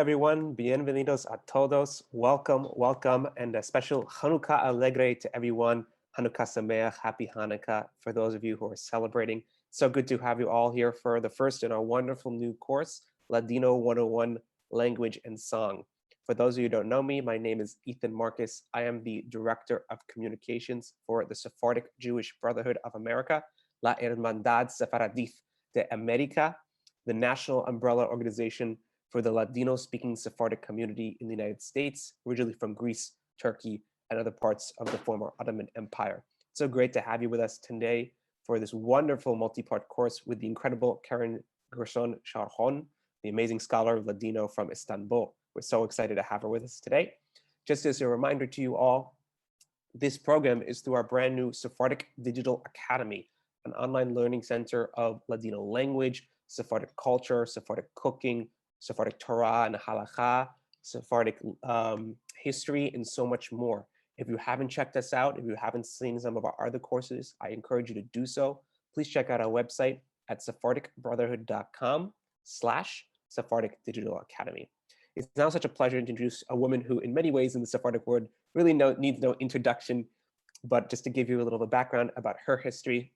everyone. Bienvenidos a todos. Welcome, welcome, and a special Hanukkah Alegre to everyone. Hanukkah Sameach, happy Hanukkah for those of you who are celebrating. So good to have you all here for the first in our wonderful new course, Ladino 101 Language and Song. For those of you who don't know me, my name is Ethan Marcus. I am the Director of Communications for the Sephardic Jewish Brotherhood of America, La Hermandad Sephardic de América, the national umbrella organization for the Ladino-speaking Sephardic community in the United States, originally from Greece, Turkey, and other parts of the former Ottoman Empire. It's so great to have you with us today for this wonderful multi-part course with the incredible Karen Gershon Sarhon, the amazing scholar of Ladino from Istanbul. We're so excited to have her with us today. Just as a reminder to you all, this program is through our brand new Sephardic Digital Academy, an online learning center of Ladino language, Sephardic culture, Sephardic cooking, Sephardic Torah and Halakha, Sephardic history, and so much more. If you haven't checked us out, if you haven't seen some of our other courses, I encourage you to do so. Please check out our website at sephardicbrotherhood.com/Sephardic Digital Academy. It's now such a pleasure to introduce a woman who, in many ways in the Sephardic world, really needs no introduction, but just to give you a little bit of background about her history.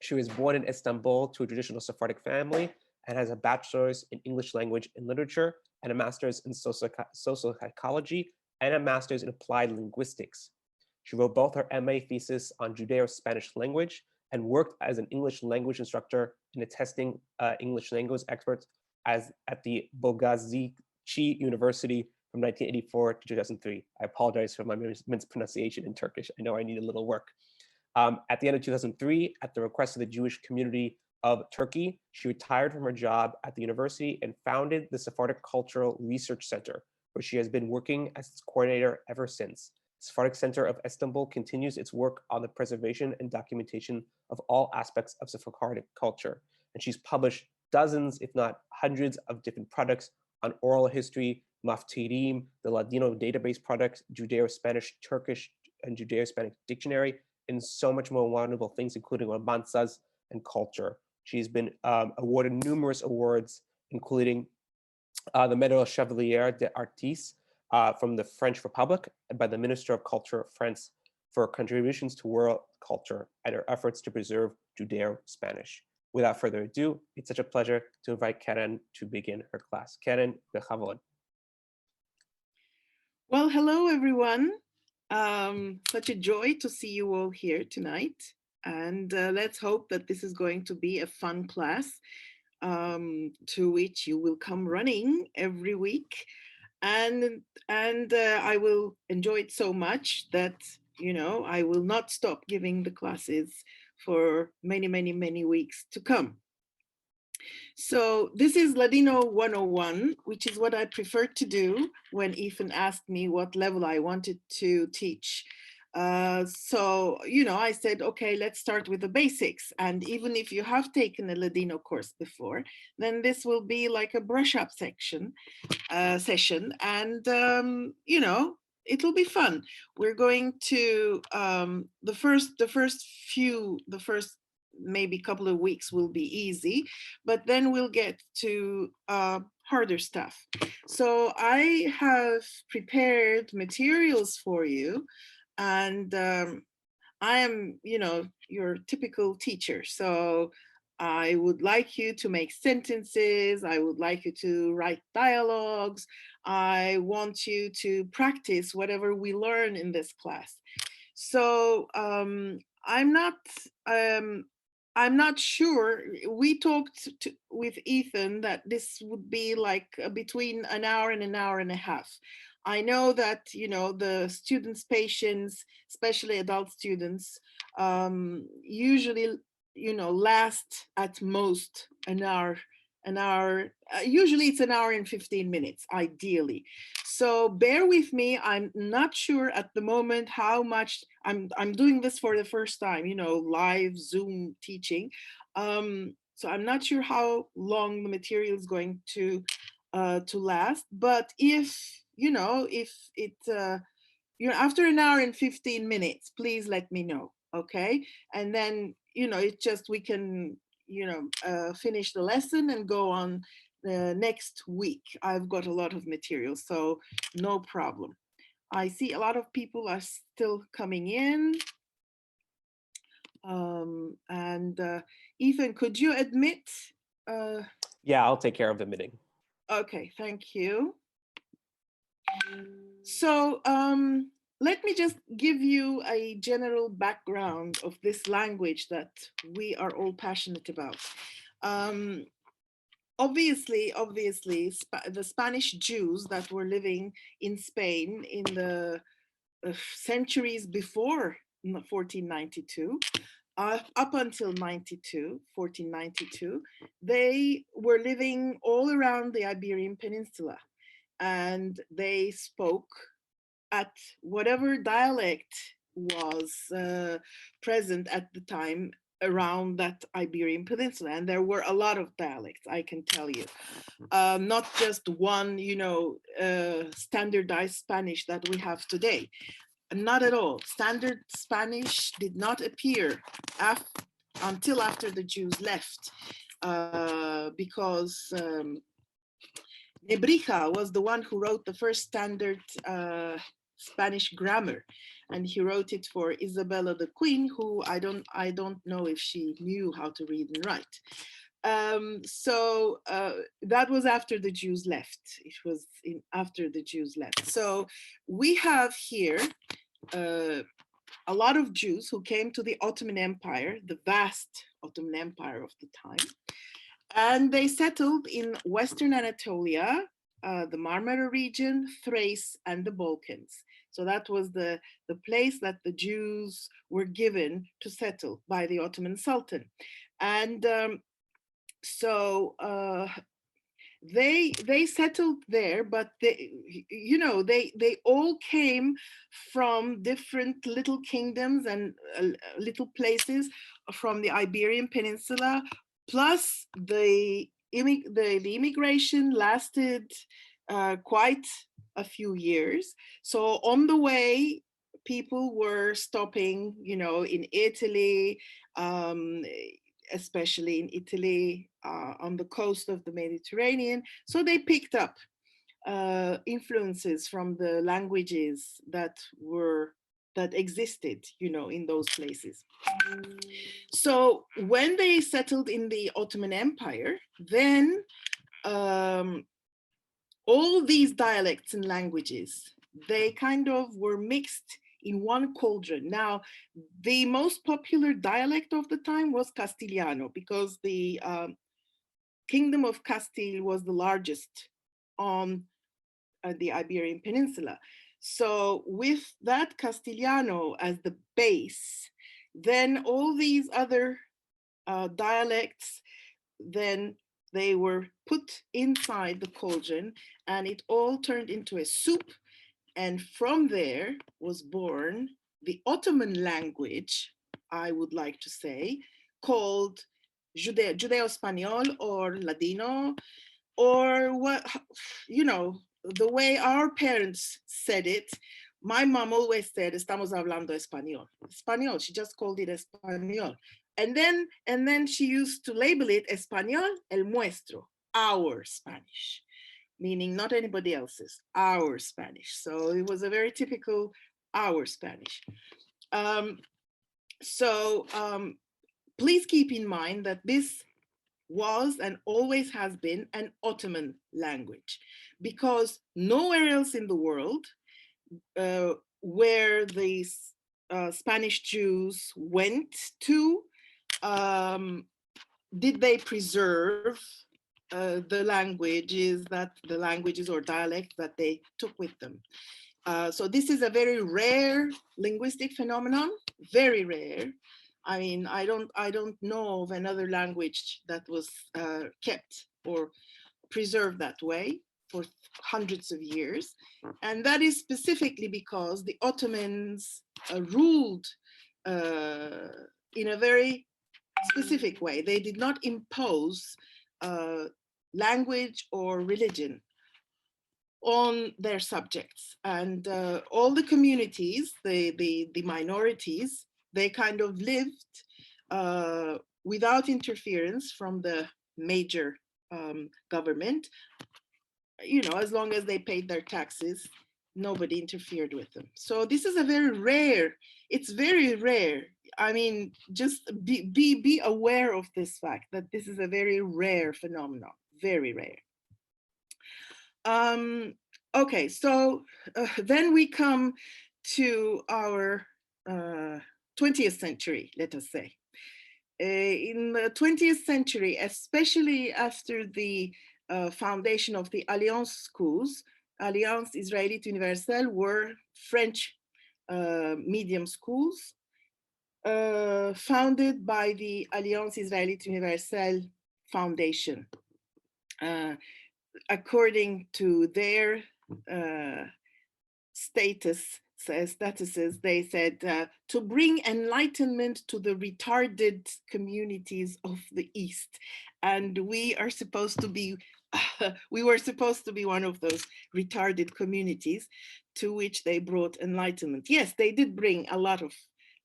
She was born in Istanbul to a traditional Sephardic family and has a bachelor's in English language and literature and a master's in social psychology and a master's in applied linguistics. She wrote both her MA thesis on Judaeo-Spanish language and worked as an English language instructor and a testing English language expert at the Bogazici University from 1984 to 2003. I apologize for my mispronunciation in Turkish. I know I need a little work. At the end of 2003, at the request of the Jewish community of Turkey, she retired from her job at the university and founded the Sephardic Cultural Research Center, where she has been working as its coordinator ever since. The Sephardic Center of Istanbul continues its work on the preservation and documentation of all aspects of Sephardic culture, and she's published dozens, if not hundreds, of different products on oral history, Maftirim, the Ladino database product, Judeo-Spanish, Turkish, and Judeo-Spanish dictionary, and so much more wonderful things, including romanzas and culture. She's been awarded numerous awards, including the Medal Chevalier des Artistes from the French Republic and by the Minister of Culture of France for contributions to world culture and her efforts to preserve Judeo-Spanish. Without further ado, it's such a pleasure to invite Karen to begin her class. Karen, bechavod. Well, hello, everyone. Such a joy to see you all here tonight. And let's hope that this is going to be a fun class to which you will come running every week. And I will enjoy it so much that, I will not stop giving the classes for many, many, many weeks to come. So this is Ladino 101, which is what I preferred to do when Ethan asked me what level I wanted to teach. So, I said, okay, let's start with the basics. And even if you have taken a Ladino course before, then this will be like a brush up session. And, it'll be fun. We're going to, the first maybe couple of weeks will be easy, but then we'll get to harder stuff. So I have prepared materials for you, and I am, your typical teacher. So I would like you to make sentences. I would like you to write dialogues. I want you to practice whatever we learn in this class. So I'm not sure. We talked with Ethan that this would be like between an hour and a half. I know that, the students' patients, especially adult students, usually, last at most an hour. Usually it's an hour and 15 minutes, ideally. So bear with me. I'm not sure at the moment how much I'm doing this for the first time, live Zoom teaching. So I'm not sure how long the material is going to last. But if it after an hour and 15 minutes, please let me know, okay? And then it's just we can finish the lesson and go on next week. I've got a lot of material, so no problem. I see a lot of people are still coming in. And Ethan, could you admit? Yeah, I'll take care of admitting. Okay, thank you. So let me just give you a general background of this language that we are all passionate about. Obviously, the Spanish Jews that were living in Spain in the centuries before 1492, up until 1492, they were living all around the Iberian Peninsula, and they spoke at whatever dialect was present at the time around that Iberian Peninsula. And there were a lot of dialects, I can tell you. Not just one, standardized Spanish that we have today. Not at all. Standard Spanish did not appear until after the Jews left, because Nebrija was the one who wrote the first standard Spanish grammar, and he wrote it for Isabella the Queen, who I don't know if she knew how to read and write. So that was after the Jews left. It was after the Jews left. So we have here a lot of Jews who came to the Ottoman Empire, the vast Ottoman Empire of the time, and they settled in Western Anatolia, the Marmara region, Thrace, and the Balkans. So that was the place that the Jews were given to settle by the Ottoman Sultan. And they settled there, but they all came from different little kingdoms and little places from the Iberian Peninsula. Plus, the immigration lasted quite a few years. So on the way, people were stopping, in Italy, especially in Italy, on the coast of the Mediterranean. So they picked up influences from the languages that existed, in those places. So when they settled in the Ottoman Empire, then all these dialects and languages, they kind of were mixed in one cauldron. Now, the most popular dialect of the time was Castiliano, because the Kingdom of Castile was the largest on the Iberian Peninsula. So with that Castiliano as the base, then all these other dialects, then they were put inside the cauldron, and it all turned into a soup. And from there was born the Ottoman language, I would like to say, called Judaeo-Spanish or Ladino, or what, the way our parents said it. My mom always said, estamos hablando español. Español, she just called it español. And then she used to label it español el nuestro, our Spanish, meaning not anybody else's, our Spanish. So it was a very typical our Spanish. Please keep in mind that this was and always has been an Ottoman language, because nowhere else in the world where the Spanish Jews went to did they preserve the languages or dialect that they took with them. So this is a very rare linguistic phenomenon, very rare. I mean, I don't know of another language that was kept or preserved that way for hundreds of years. And that is specifically because the Ottomans ruled in a very specific way. They did not impose language or religion on their subjects, and all the communities, the minorities, they kind of lived without interference from the major government. You know, as long as they paid their taxes, nobody interfered with them. So this is a very rare, it's very rare. I mean, just be aware of this fact that this is a very rare phenomenon, very rare. Okay, so then we come to our 20th century, let us say. In the 20th century, especially after the foundation of the Alliance schools, Alliance Israélite Universelle were French medium schools founded by the Alliance Israélite Universelle Foundation. According to their statuses, they said to bring enlightenment to the retarded communities of the East. And we are supposed to be, we were supposed to be one of those retarded communities to which they brought enlightenment. Yes, they did bring a lot of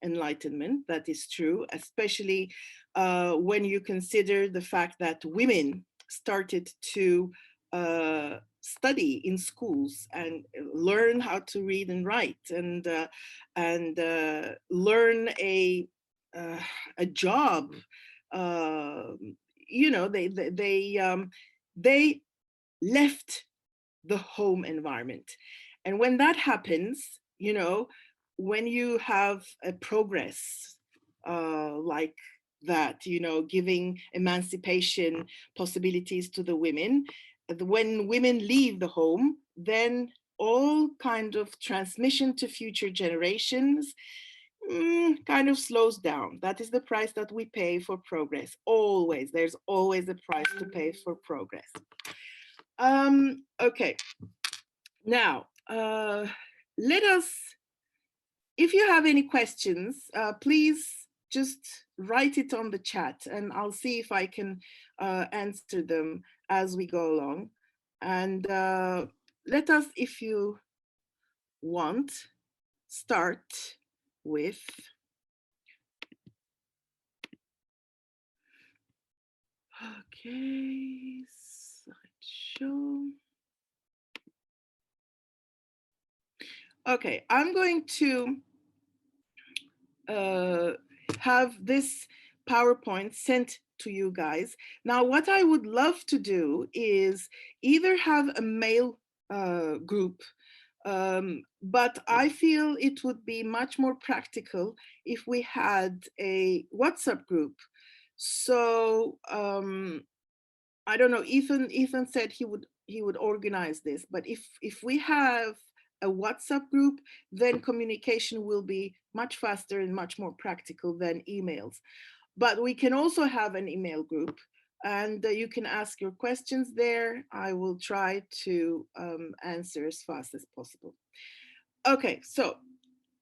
enlightenment, that is true, especially when you consider the fact that women started to study in schools and learn how to read and write and learn a job. You know, they left the home environment, and when that happens, you know, when you have a progress like that, you know, giving emancipation possibilities to the women, when women leave the home, then all kind of transmission to future generations kind of slows down. That is the price that we pay for progress. Always, there's always a price to pay for progress. Okay, now let us, if you have any questions, please just write it on the chat and I'll see if I can answer them as we go along. And let us, if you want, start with okay, slideshow. Okay, I'm going to have this PowerPoint sent to you guys. Now, what I would love to do is either have a mail group, but I feel it would be much more practical if we had a WhatsApp group. So I don't know, Ethan said he would organize this, but if we have a WhatsApp group, then communication will be much faster and much more practical than emails. But we can also have an email group, and you can ask your questions there. I will try to answer as fast as possible. Okay, so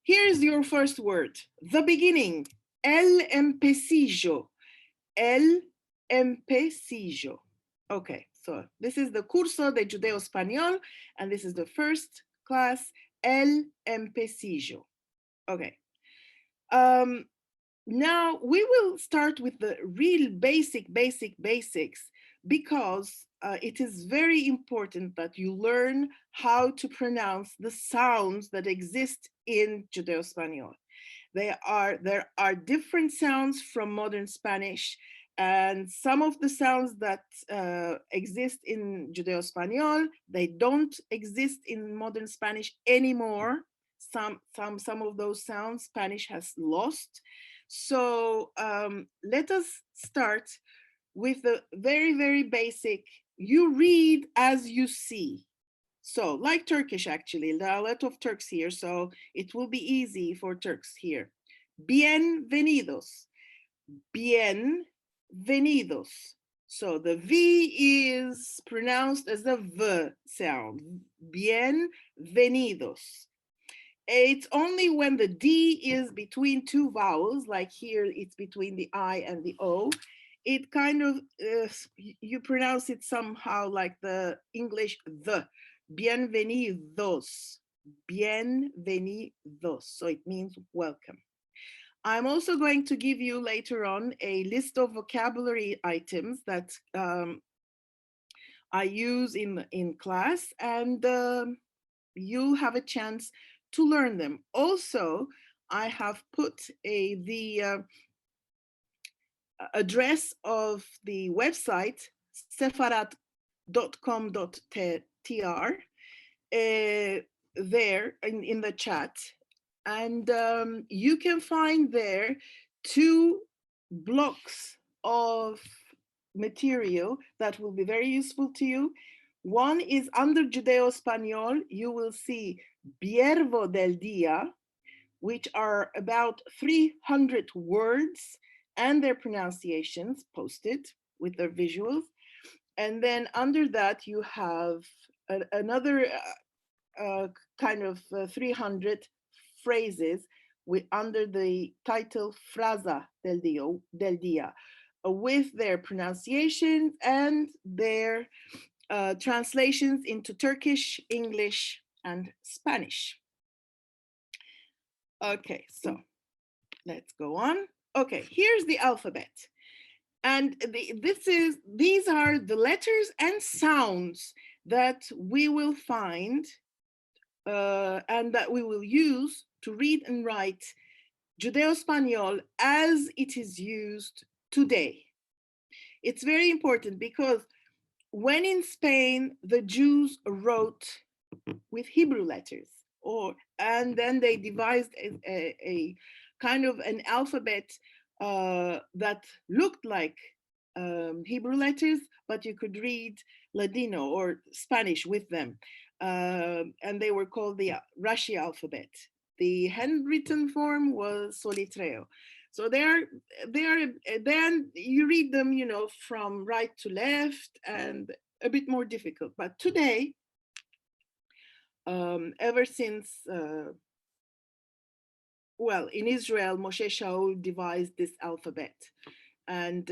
here's your first word, the beginning, el empecillo, el empecillo. Okay, so this is the curso de Judaeo-Spanish, and this is the first class, el empecillo. Okay. Now we will start with the real basics, because it is very important that you learn how to pronounce the sounds that exist in Judaeo-Spanish. There are different sounds from modern Spanish, and some of the sounds that exist in Judaeo-Spanish, they don't exist in modern Spanish anymore. Some of those sounds Spanish has lost. So let us start with the very basic. You read as you see. So like Turkish, actually, there are a lot of Turks here, so it will be easy for Turks here. Bienvenidos, bienvenidos. So the V is pronounced as a V sound, bienvenidos. It's only when the D is between two vowels, like here it's between the I and the O, it kind of, you pronounce it somehow like the English the. Bienvenidos, bienvenidos. So it means welcome. I'm also going to give you later on a list of vocabulary items that I use in class, and you'll have a chance to learn them. Also, I have put the address of the website sepharad.com.tr there in the chat, and you can find there 2 blocks of material that will be very useful to you. One is under Judaeo-Spanish. You will see Viervo del Día, which are about 300 words and their pronunciations posted with their visuals. And then under that, you have another kind of 300 phrases under the title Frasa del Día, with their pronunciation and their translations into Turkish, English, and Spanish. Okay, so let's go on. Okay, here's the alphabet. And these are the letters and sounds that we will find and that we will use to read and write Judaeo-Spanish as it is used today. It's very important because when in Spain, the Jews wrote with Hebrew letters, and then they devised a kind of an alphabet that looked like Hebrew letters, but you could read Ladino or Spanish with them. And they were called the Rashi alphabet. The handwritten form was Solitreo. So then you read them, you know, from right to left, and a bit more difficult. But today, ever since, well, in Israel, Moshe Shaul devised this alphabet. And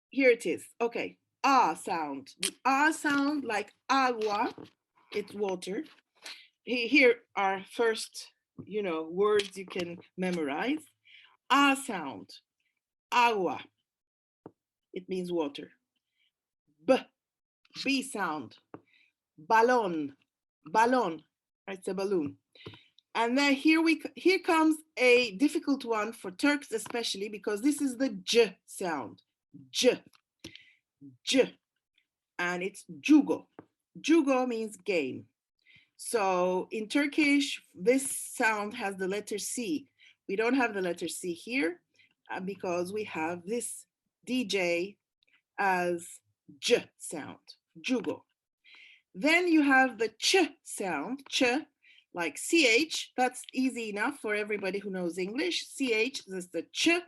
here it is. Okay, ah sound. The ah sound, like agua, it's water. Here are first, you know, words you can memorize. Ah sound, agua, it means water. B sound, balón, it's a balloon. And then here comes a difficult one for Turks especially, because this is the J sound, J, and it's jugo. Jugo means game. So in Turkish, this sound has the letter C. We don't have the letter C here because we have this DJ as J sound, jugo. Then you have the Ch sound, Ch, like CH, that's easy enough for everybody who knows English. CH, this is the Ch.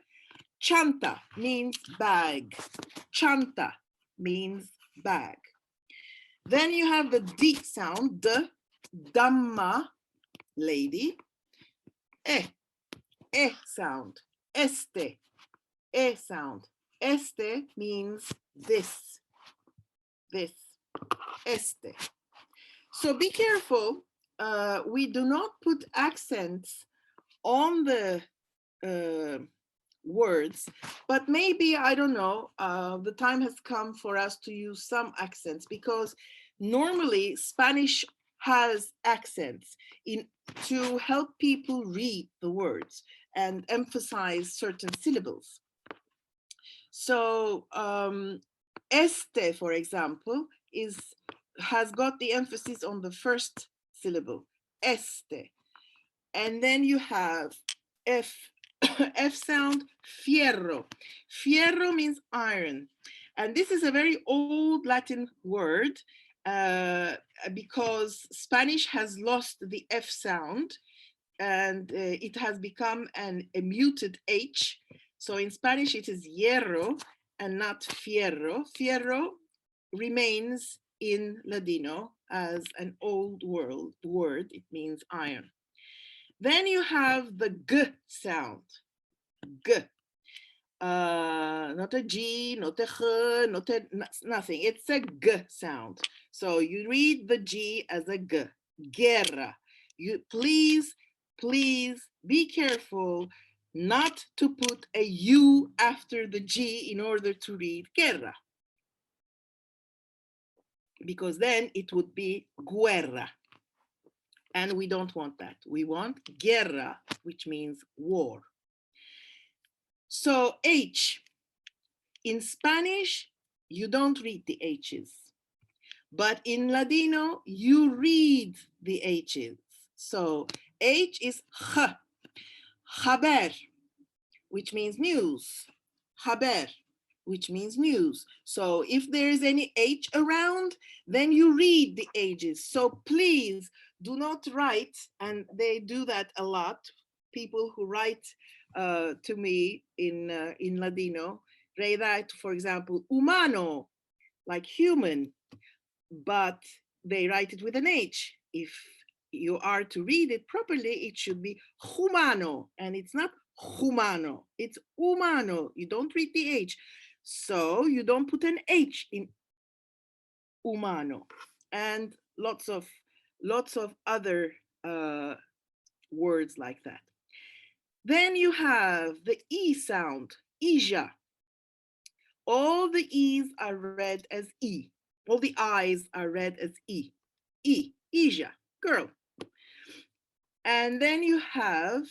Chanta means bag. Chanta means bag. Then you have the D sound, D, Dhamma, lady. E sound, este, E sound. Este means this, este. So be careful, we do not put accents on the words, but maybe, I don't know, the time has come for us to use some accents, because normally Spanish has accents to help people read the words and emphasize certain syllables. So este, for example, has got the emphasis on the first syllable, este. And then you have F, F sound, fierro. Fierro means iron. And this is a very old Latin word because Spanish has lost the F sound and it has become a muted H. So in Spanish, it is hierro and not fierro. Fierro remains in Ladino as an old word. It means iron. Then you have the G sound, G. Not a G, not a H, nothing. It's a G sound. So you read the G as a G, guerra. You please be careful not to put a U after the G in order to read guerra. because then it would be guerra. And we don't want that. We want guerra, which means war. So H, in Spanish, you don't read the H's. But in Ladino, you read the H's. So H is H, haber, which means news. Haber, which means news. So if there is any H around, then you read the H's. So please do not write, and they do that a lot, people who write to me in Ladino, they write, for example, humano, like human, but they write it with an H. If you are to read it properly, it should be humano, and it's not humano, it's humano. You don't read the H. So you don't put an H in humano, and lots of other words like that. Then you have the E sound, Ija. All the E's are read as E. All the I's are read as E. E, Ija, girl. And then you have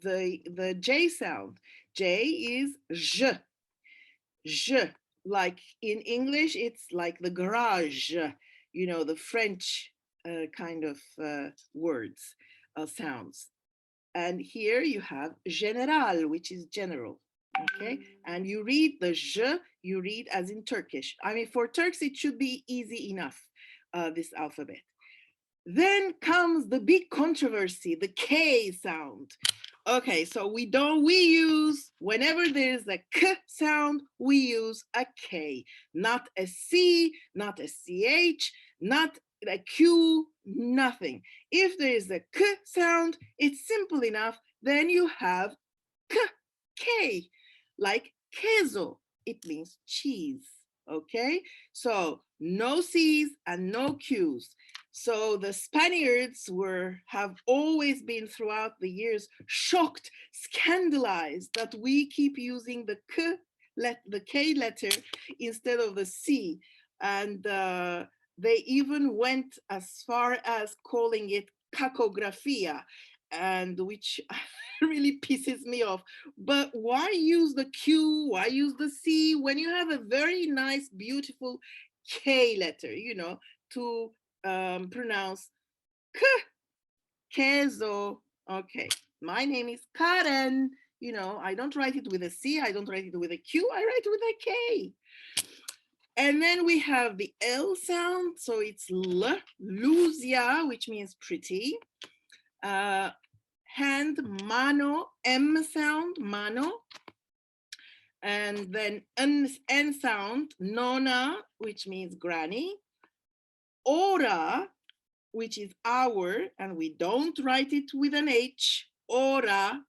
the J sound. J is J. J. Like in English, it's like the garage, you know, the French kind of words, sounds. And here you have general, which is general. Okay, and you read the j, you read as in Turkish. I mean, for Turks, it should be easy enough, this alphabet. Then comes the big controversy, the K sound. Okay, so we use, whenever there's a K sound, we use a K, not a C, not a CH, not a Q, nothing. If there is a K sound, it's simple enough, then you have K, like queso, it means cheese, okay? So no C's and no Q's. So the Spaniards have always been throughout the years shocked, scandalized that we keep using the K letter instead of the C. And they even went as far as calling it cacografia, and which really pisses me off. But why use the Q? Why use the C when you have a very nice, beautiful K letter, you know, to pronounce queso. Okay, my name is Karen. You know, I don't write it with a C, I don't write it with a Q, I write it with a K. And then we have the L sound, so it's L, Luzia, which means pretty. Hand, mano, M sound, mano. And then N sound, nona, which means granny. Ora, which is hour, and we don't write it with an H, ora,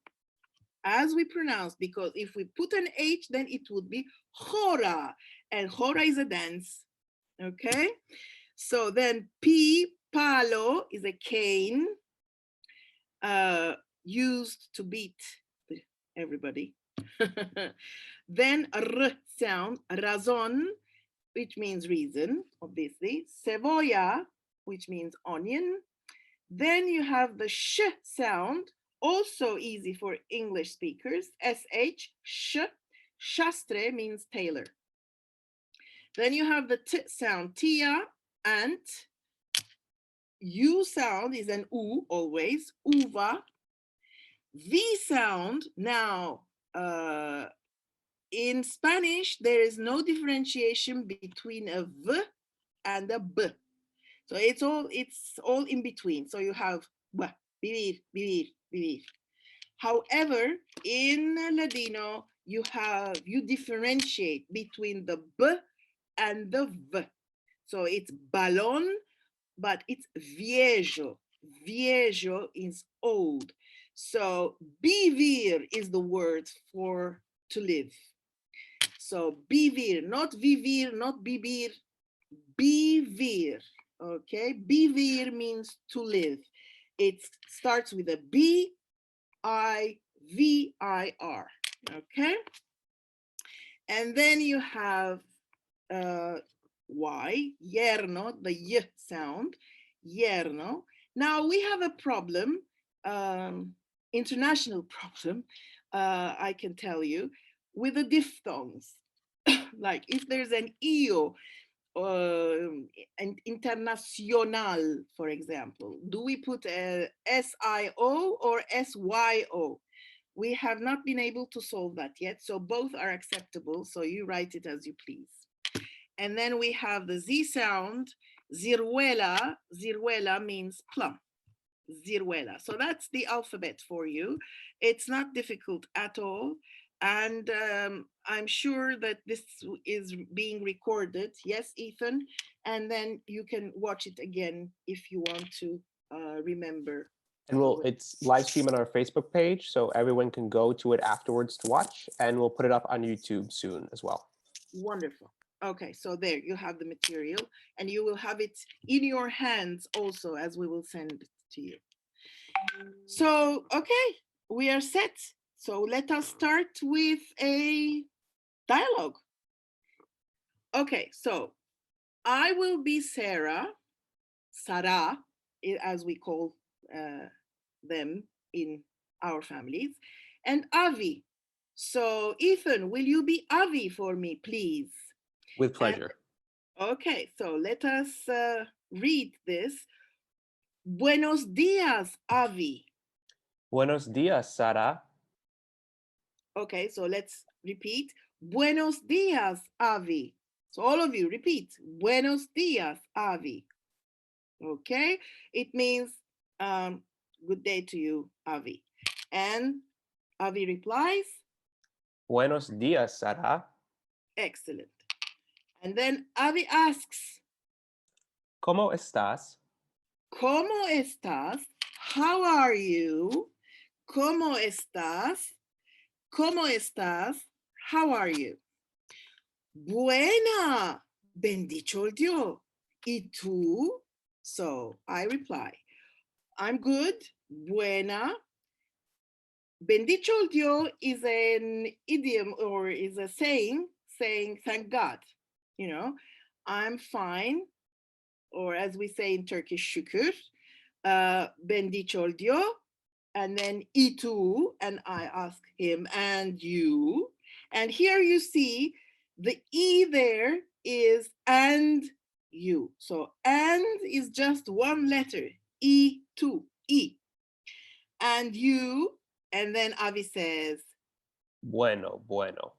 as we pronounce, because if we put an H, then it would be hora, and hora is a dance, okay? So then P, palo, is a cane, used to beat everybody. Then R sound, razón, which means reason, obviously. Cebolla, which means onion. Then you have the sh sound, also easy for English speakers. SH, sh, shastre means tailor. Then you have the T sound, tia, ant. U sound is an U always, uva. V sound, now in Spanish, there is no differentiation between a V and a B. So it's all in between. So you have vivir, vivir, vivir. However, in Ladino, you differentiate between the B and the V. So it's balón, but it's viejo. Viejo is old. So vivir is the word for to live. So vivir, not vivir, not bibir, vivir. Okay, vivir means to live. It starts with a B, I, V, I, R. Okay, and then you have Y, yerno, the y sound, yerno. Now we have a problem, international problem, I can tell you, with the diphthongs. Like if there's an io, an internacional, for example, do we put a SIO or SYO? We have not been able to solve that yet, so both are acceptable, so you write it as you please. And then we have the Z sound, ziruela. Ziruela means plum, ziruela. So that's the alphabet for you. It's not difficult at all. And I'm sure that this is being recorded. Yes, Ethan? And then you can watch it again if you want to remember. And it's live stream on our Facebook page, so everyone can go to it afterwards to watch, and we'll put it up on YouTube soon as well. Wonderful. Okay, so there you have the material, and you will have it in your hands also as we will send it to you. So, okay, we are set. So let us start with a dialogue. Okay, so I will be Sarah, Sarah, as we call them in our families, and Avi. So Ethan, will you be Avi for me, please? With pleasure. And, okay, so let us read this. Buenos días, Avi. Buenos días, Sara. Okay, so let's repeat. Buenos días, Avi. So all of you repeat. Buenos días, Avi. Okay, it means good day to you, Avi. And Avi replies, Buenos días, Sara. Excellent. And then Avi asks, ¿Cómo estás? ¿Cómo estás? How are you? ¿Cómo estás? ¿Cómo estás? How are you? Buena. Bendicho el Dios. ¿Y tú? So I reply, I'm good. Buena. Bendicho el Dios is an idiom or is a saying thank God. You know, I'm fine. Or as we say in Turkish, şükür. Bendicho el Dios. And then y tú, and I ask him, and you. And here you see the E there is and you. So and is just one letter, E two, E. And you, and then Avi says, Bueno, bueno.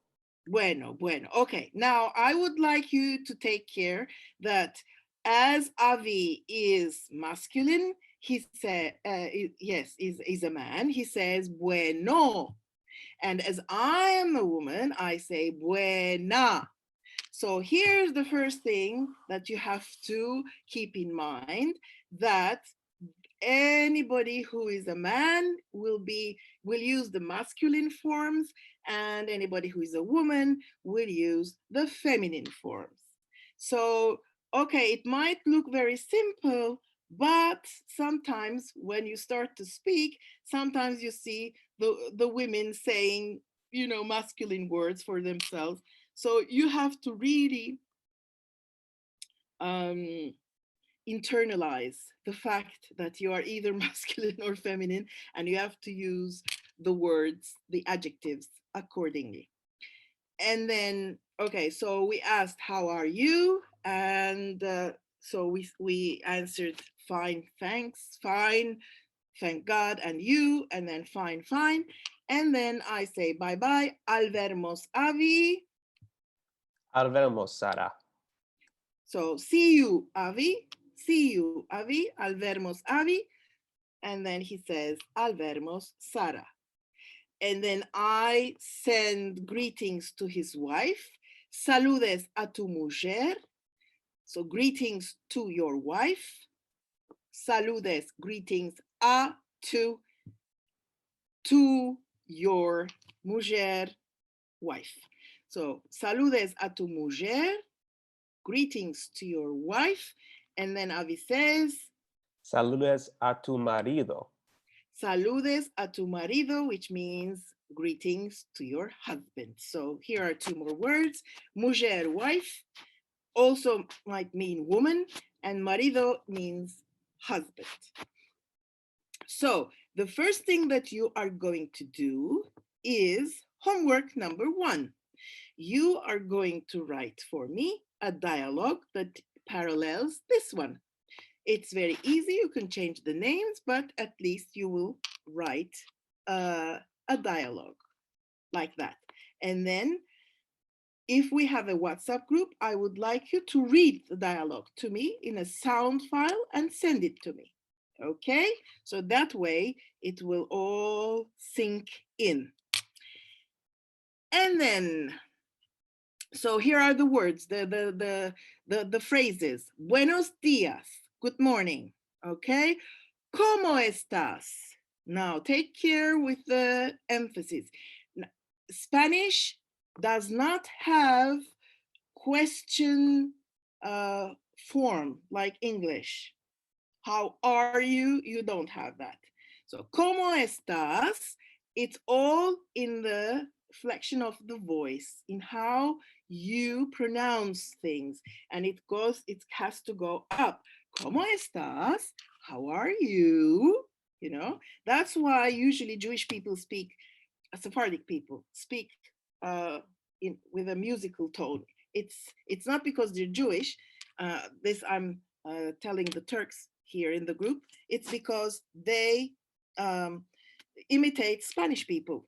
Bueno, bueno. Okay, now I would like you to take care that as Avi is masculine, he said, yes, is a man, he says bueno. And as I am a woman, I say buena. So here's the first thing that you have to keep in mind, that anybody who is a man will use the masculine forms, and anybody who is a woman will use the feminine forms. So, okay, it might look very simple, but sometimes when you start to speak, sometimes you see the women saying, you know, masculine words for themselves. So you have to really internalize the fact that you are either masculine or feminine, and you have to use the words, the adjectives accordingly. And then, okay, so we asked, how are you? And so we answered, fine, thanks, fine, thank God, and you, and then fine, fine. And then I say bye-bye, alvermos Avi. Alvermos, Sara. So see you, Avi. See you, Avi. Alvermos, Avi. And then he says, Alvermos, Sara. And then I send greetings to his wife. Saludes a tu mujer. So greetings to your wife. Saludes, greetings a to your mujer, wife. So saludes a tu mujer. Greetings to your wife. And then Avi says, Saludes a tu marido. Saludes a tu marido, which means greetings to your husband. So here are two more words, mujer, wife, also might mean woman, and marido means husband. So the first thing that you are going to do is homework number 1. You are going to write for me a dialogue that parallels this one. It's very easy. You can change the names, but at least you will write a dialogue like that. And then if we have a WhatsApp group, I would like you to read the dialogue to me in a sound file and send it to me. Okay? So that way it will all sink in. And then, so here are the words, the phrases. Buenos días, good morning. Okay? ¿Cómo estás? Now take care with the emphasis. Spanish does not have question form like English. How are you? You don't have that. So, ¿cómo estás? It's all in the flexion of the voice, in how you pronounce things. And it has to go up. ¿Cómo estás? How are you? You know, that's why usually Jewish people speak, Sephardic people speak with a musical tone. It's not because they're Jewish. This I'm telling the Turks here in the group. It's because they imitate Spanish people,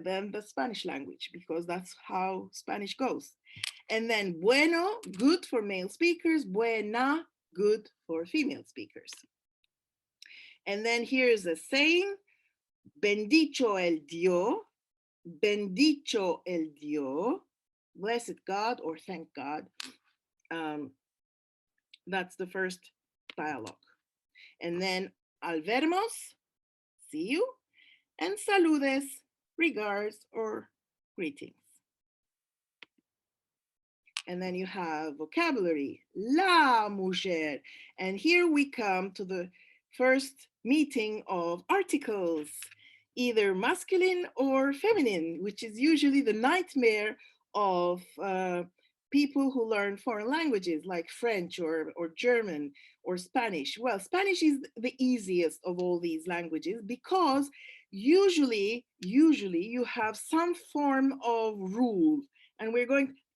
then the Spanish language, because that's how Spanish goes. And then bueno, good for male speakers. Buena, good for female speakers. And then here's a saying: Bendicho el Dios. Bendicho el Dios, blessed God or thank God. That's the first dialogue. And then alvermos, see you, and saludes, regards or greetings. And then you have vocabulary, la mujer. And here we come to the first meeting of articles, either masculine or feminine, which is usually the nightmare of people who learn foreign languages like French or German or Spanish. Well, Spanish is the easiest of all these languages because usually you have some form of rule, and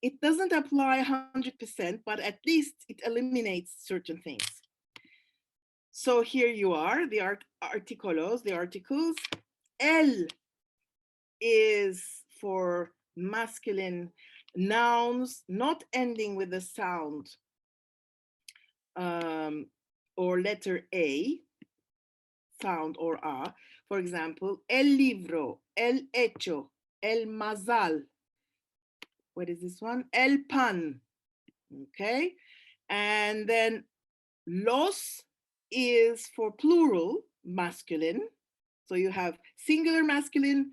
it doesn't apply 100%, but at least it eliminates certain things. So here you are, the artículos, the articles. El is for masculine nouns not ending with a sound or letter A, sound or A. For example, el libro, el hecho, el mazal. What is this one? El pan. Okay. And then los is for plural masculine. So you have singular masculine,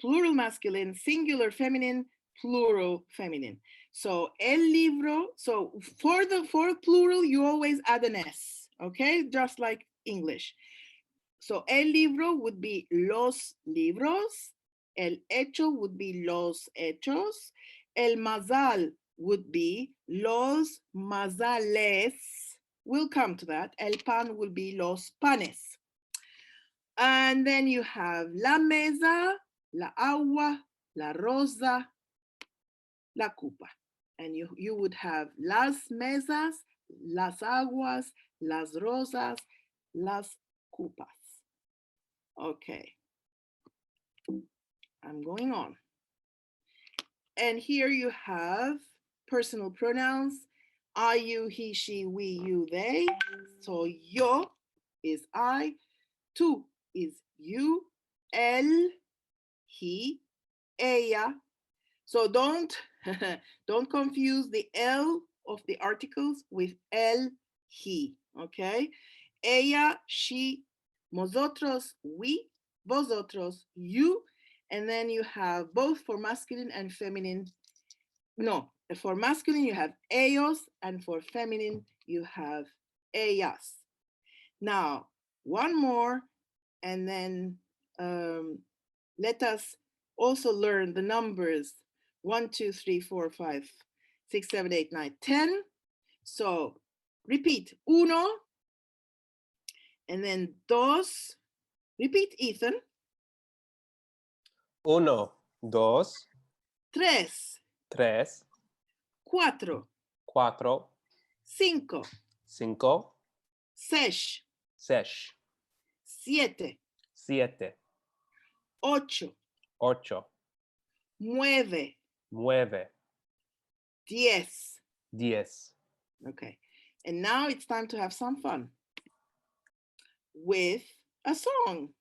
plural masculine, singular feminine, plural feminine. So el libro, so for plural, you always add an S, okay? Just like English. So el libro would be los libros, el hecho would be los hechos, el mazal would be los mazales. We'll come to that. El pan will be los panes. And then you have la mesa, la agua, la rosa, la copa. And you would have las mesas, las aguas, las rosas, las copas. Okay. I'm going on. And here you have personal pronouns. I, you, he, she, we, you, they. So yo is I, tú is you, él, he, ella. So don't confuse the L of the articles with él, he, okay? Ella, she, nosotros, we, vosotros, you, and then you have both for masculine and feminine. No, for masculine you have ellos, and for feminine you have ellas. Now, one more, and then let us also learn the numbers 1, 2, 3, 4, 5, 6, 7, 8, 9, 10. So repeat. Uno. And then dos. Repeat, Ethan. Uno, dos, Tres. tres, Cuatro. cuatro, Cinco. cinco, Seis. seis, Siete. siete, Ocho. ocho, Nueve. nueve, 10. diez. Okay. And now it's time to have some fun with a song.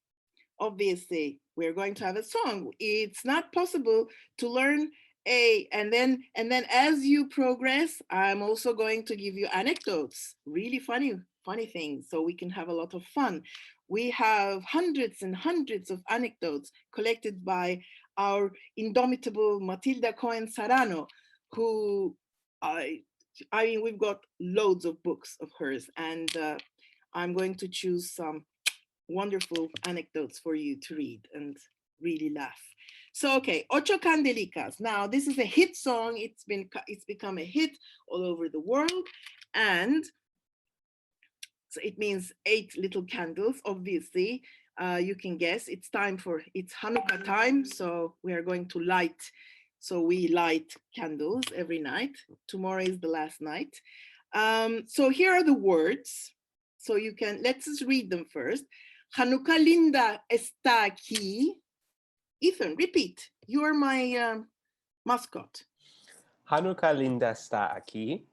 Obviously, we're going to have a song. It's not possible to learn and then as you progress, I'm also going to give you anecdotes, really funny things, so we can have a lot of fun. We have hundreds and hundreds of anecdotes collected by our indomitable Matilda Cohen Sarano, who I mean, we've got loads of books of hers, and I'm going to choose some wonderful anecdotes for you to read and really laugh. So, okay, Ocho Candelicas. Now, this is a hit song. It's become a hit all over the world, and so it means 8 little candles. Obviously, you can guess it's Hanukkah time, so we are going to light. So we light candles every night. Tomorrow is the last night. So here are the words. So let's just read them first. Hanukkah linda está aquí. Ethan, repeat. You are my mascot. Hanukkah linda está aquí.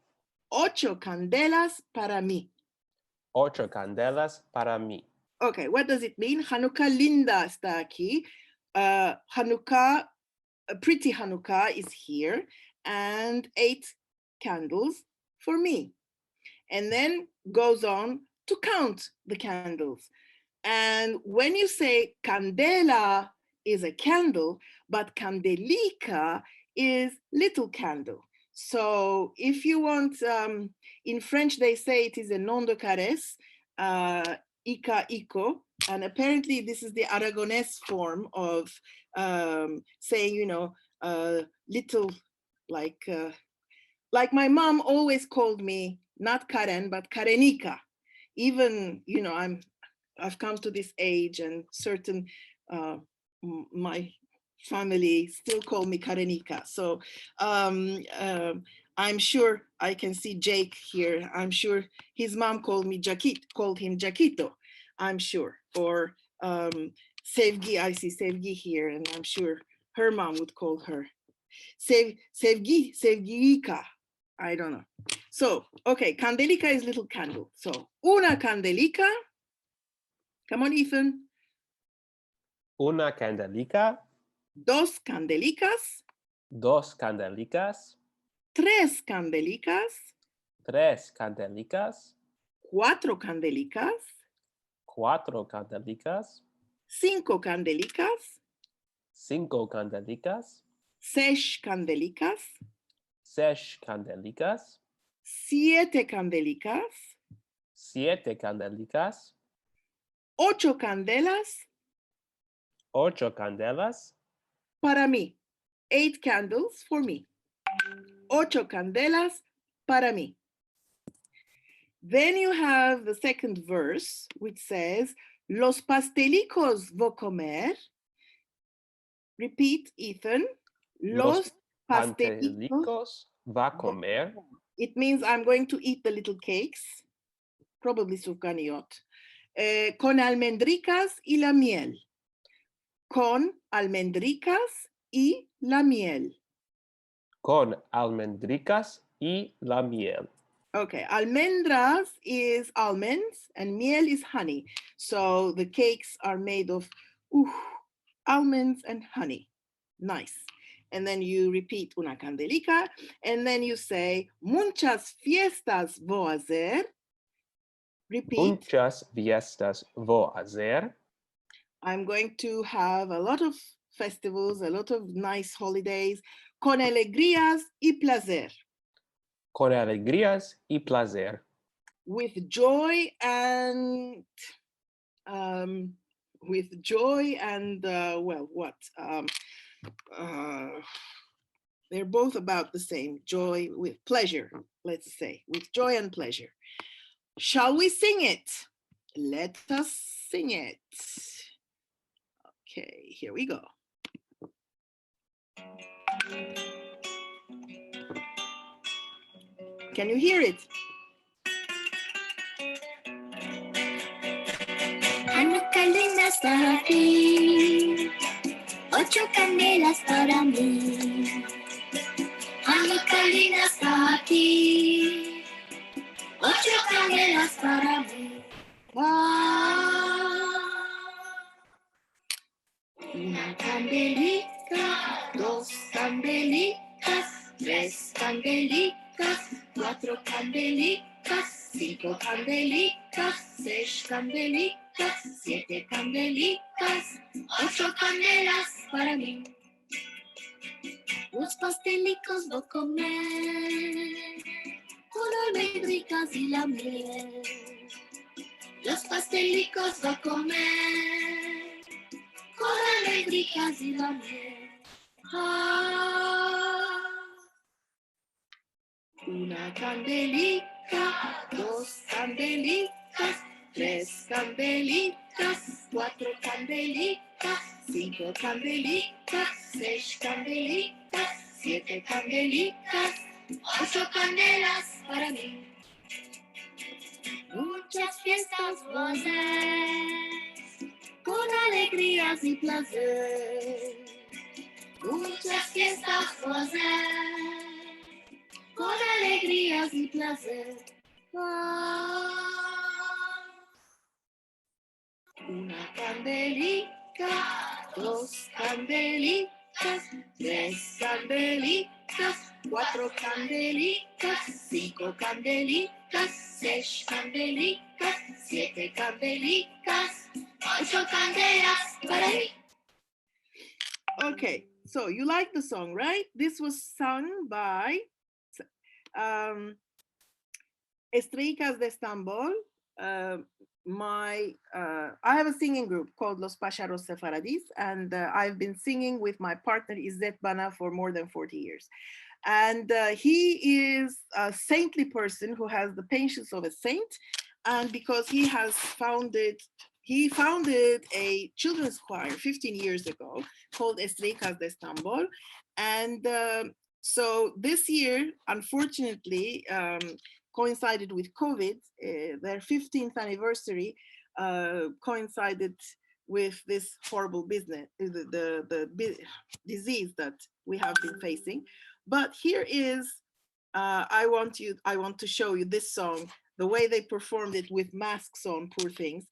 Ocho candelas para mí. Ocho candelas para mí. Okay, what does it mean? Hanukkah linda está aquí. Hanukkah, a pretty Hanukkah is here, and 8 candles for me. And then goes on to count the candles. And when you say candela is a candle, but candelica is little candle. So if you want, in French, they say it is a nom de caresse, ica, ico, and apparently this is the Aragonese form of saying, little, like my mom always called me, not Karen, but Karenika. Even, I've come to this age, and certain my family still call me Karenika. So I'm sure I can see Jake here. I'm sure his mom called him Jaquito, I'm sure. Or Sevgi, I see Sevgi here, and I'm sure her mom would call her Sevgiika. I don't know. So, okay, candelica is little candle. So, una candelica. Come on, Ethan. Una candelica. Dos candelicas. Dos candelicas. Tres candelicas. Tres candelicas. Cuatro candelicas. Cuatro candelicas. Cinco candelicas. Cinco candelicas. Seis candelicas. Seis candelicas. Siete candelicas. Siete candelicas. Ocho candelas. Ocho candelas. Para mí. 8 candles for me. Ocho candelas para mí. Then you have the second verse, which says, los pastelicos vo comer. Repeat, Ethan. Los pastelicos va comer. It means I'm going to eat the little cakes, probably sufganiot, con almendricas y la miel. Con almendricas y la miel. Con almendricas y la miel. Okay, almendras is almonds and miel is honey. So the cakes are made of almonds and honey. Nice. And then you repeat una candelica, and then you say, muchas fiestas voy a hacer. Repeat. Muchas fiestas voy a hacer. I'm going to have a lot of festivals, a lot of nice holidays, con alegrías y placer. Con alegrías y placer. With joy and well, what? They're both about the same, joy with pleasure, let's say, with joy and pleasure. Shall we sing it? Let us sing it. Okay, here we go. Can you hear it? Ano candelas para ti, 8 candelas para mí. Ano candelas para ti, 8 candelas para mí. Una candelita, 2 candelitas, 3 candelitas, 4 candelitas, 5 candelitas, 6 candelitas, 7 candelitas, 8 candelas para mí. Los pastelicos voy a comer con almendricas y la miel. Los pastelicos voy a comer con almendricas y la miel. Una candelita, 2 candelitas, 3 candelitas, 4 candelitas, 5 candelitas, 6 candelitas, 7 candelitas, 8 candelas para mí. Muchas fiestas voy a hacer, con alegrías y placer. Muchas fiestas voy a hacer, con alegrías y placer. Una candelita, 2 candelitas, 3 candelitas, 4 candelitas, 5 candelitas, 6 candelitas, 7 candelitas, 8 candelas para mí. Okay, so you like the song, right? This was sung by Estrellas de Istanbul. I have a singing group called Los Pájaros Sefaradis, and I've been singing with my partner Izzet Bana for more than 40 years. And he is a saintly person who has the patience of a saint, and because he founded a children's choir 15 years ago called Estrellas de Istanbul. And so this year, unfortunately, coincided with COVID. Their 15th anniversary coincided with this horrible business, the disease that we have been facing. But here is, I want to show you this song, the way they performed it with masks on, poor things,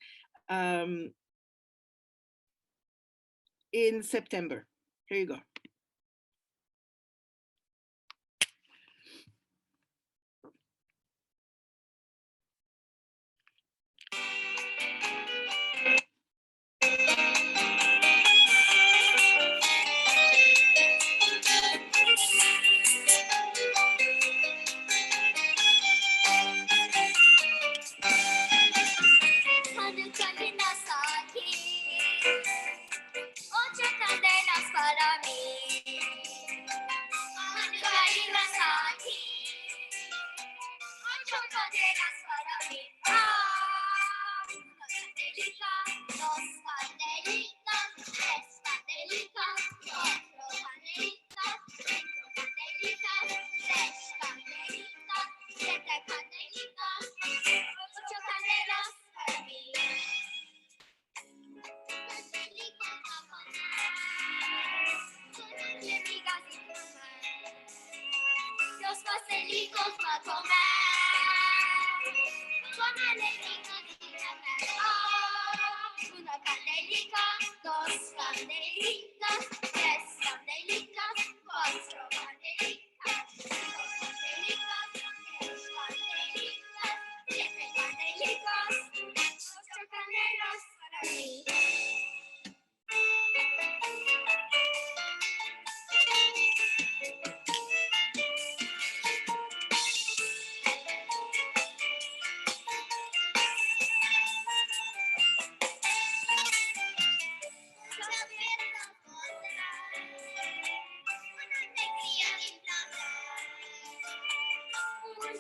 in September. Here you go.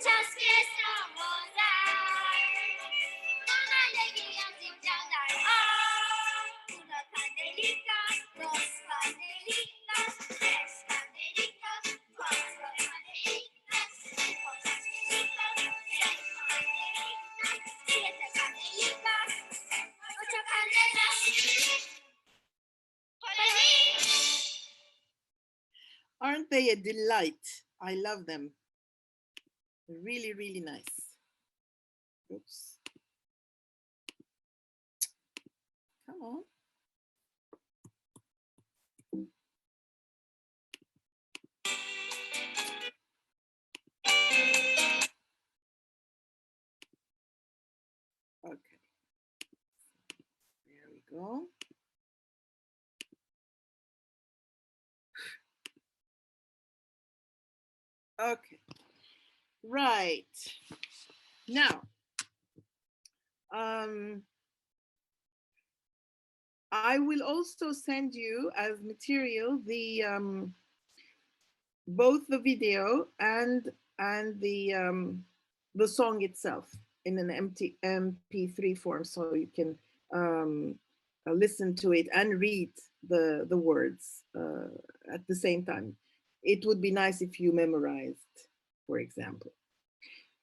muchas fiestas vos dar, con alegría sin llantar. Una candelita, dos candelitas, tres candelitas, cuatro candelitas, cinco candelitas, seis candelitas, siete candelitas, ocho candelas. Aren't they a delight? I love them. Really, really nice. Oops. Come on. Okay. There we go. Okay. Right. Now, I will also send you as material the both the video and the song itself in an MP3 form, so you can listen to it and read the words at the same time. It would be nice if you memorized, for example.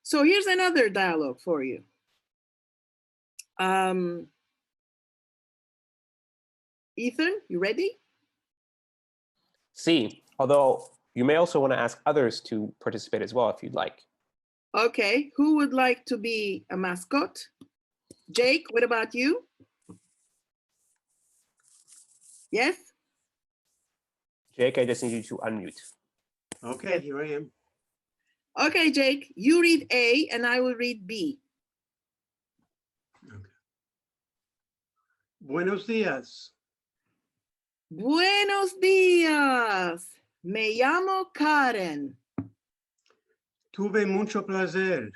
So here's another dialogue for you. Ethan, you ready? Sí, although you may also want to ask others to participate as well if you'd like. Okay, who would like to be a mascot? Jake, what about you? Yes? Jake, I just need you to unmute. Okay, here I am. Okay, Jake, you read A and I will read B. Okay. Buenos días. Buenos días. Me llamo Karen. Tuve mucho placer.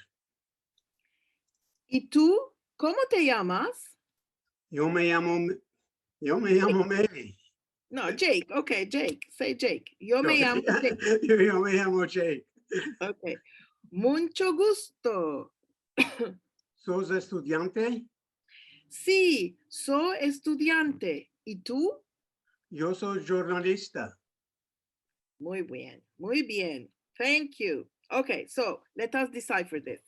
¿Y tú? ¿Cómo te llamas? Yo me llamo Mary. No, Jake. Okay, Jake. Say Jake. Yo me llamo Jake. Yo me llamo Jake. Okay. Mucho gusto. ¿Sos estudiante? Sí, soy estudiante. ¿Y tú? Yo soy jornalista. Muy bien. Muy bien. Thank you. Okay, so let us decipher this.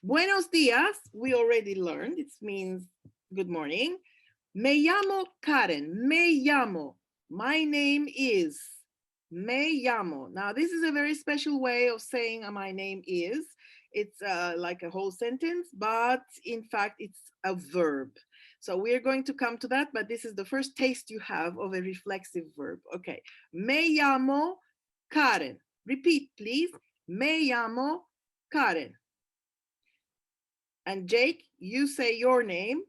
Buenos días, we already learned. It means good morning. Me llamo Karen. Me llamo. My name is. Me llamo. Now, this is a very special way of saying my name is. It's like a whole sentence, but in fact, it's a verb. So we're going to come to that, but this is the first taste you have of a reflexive verb. Okay. Me llamo Karen. Repeat, please. Me llamo Karen. And Jake, you say your name.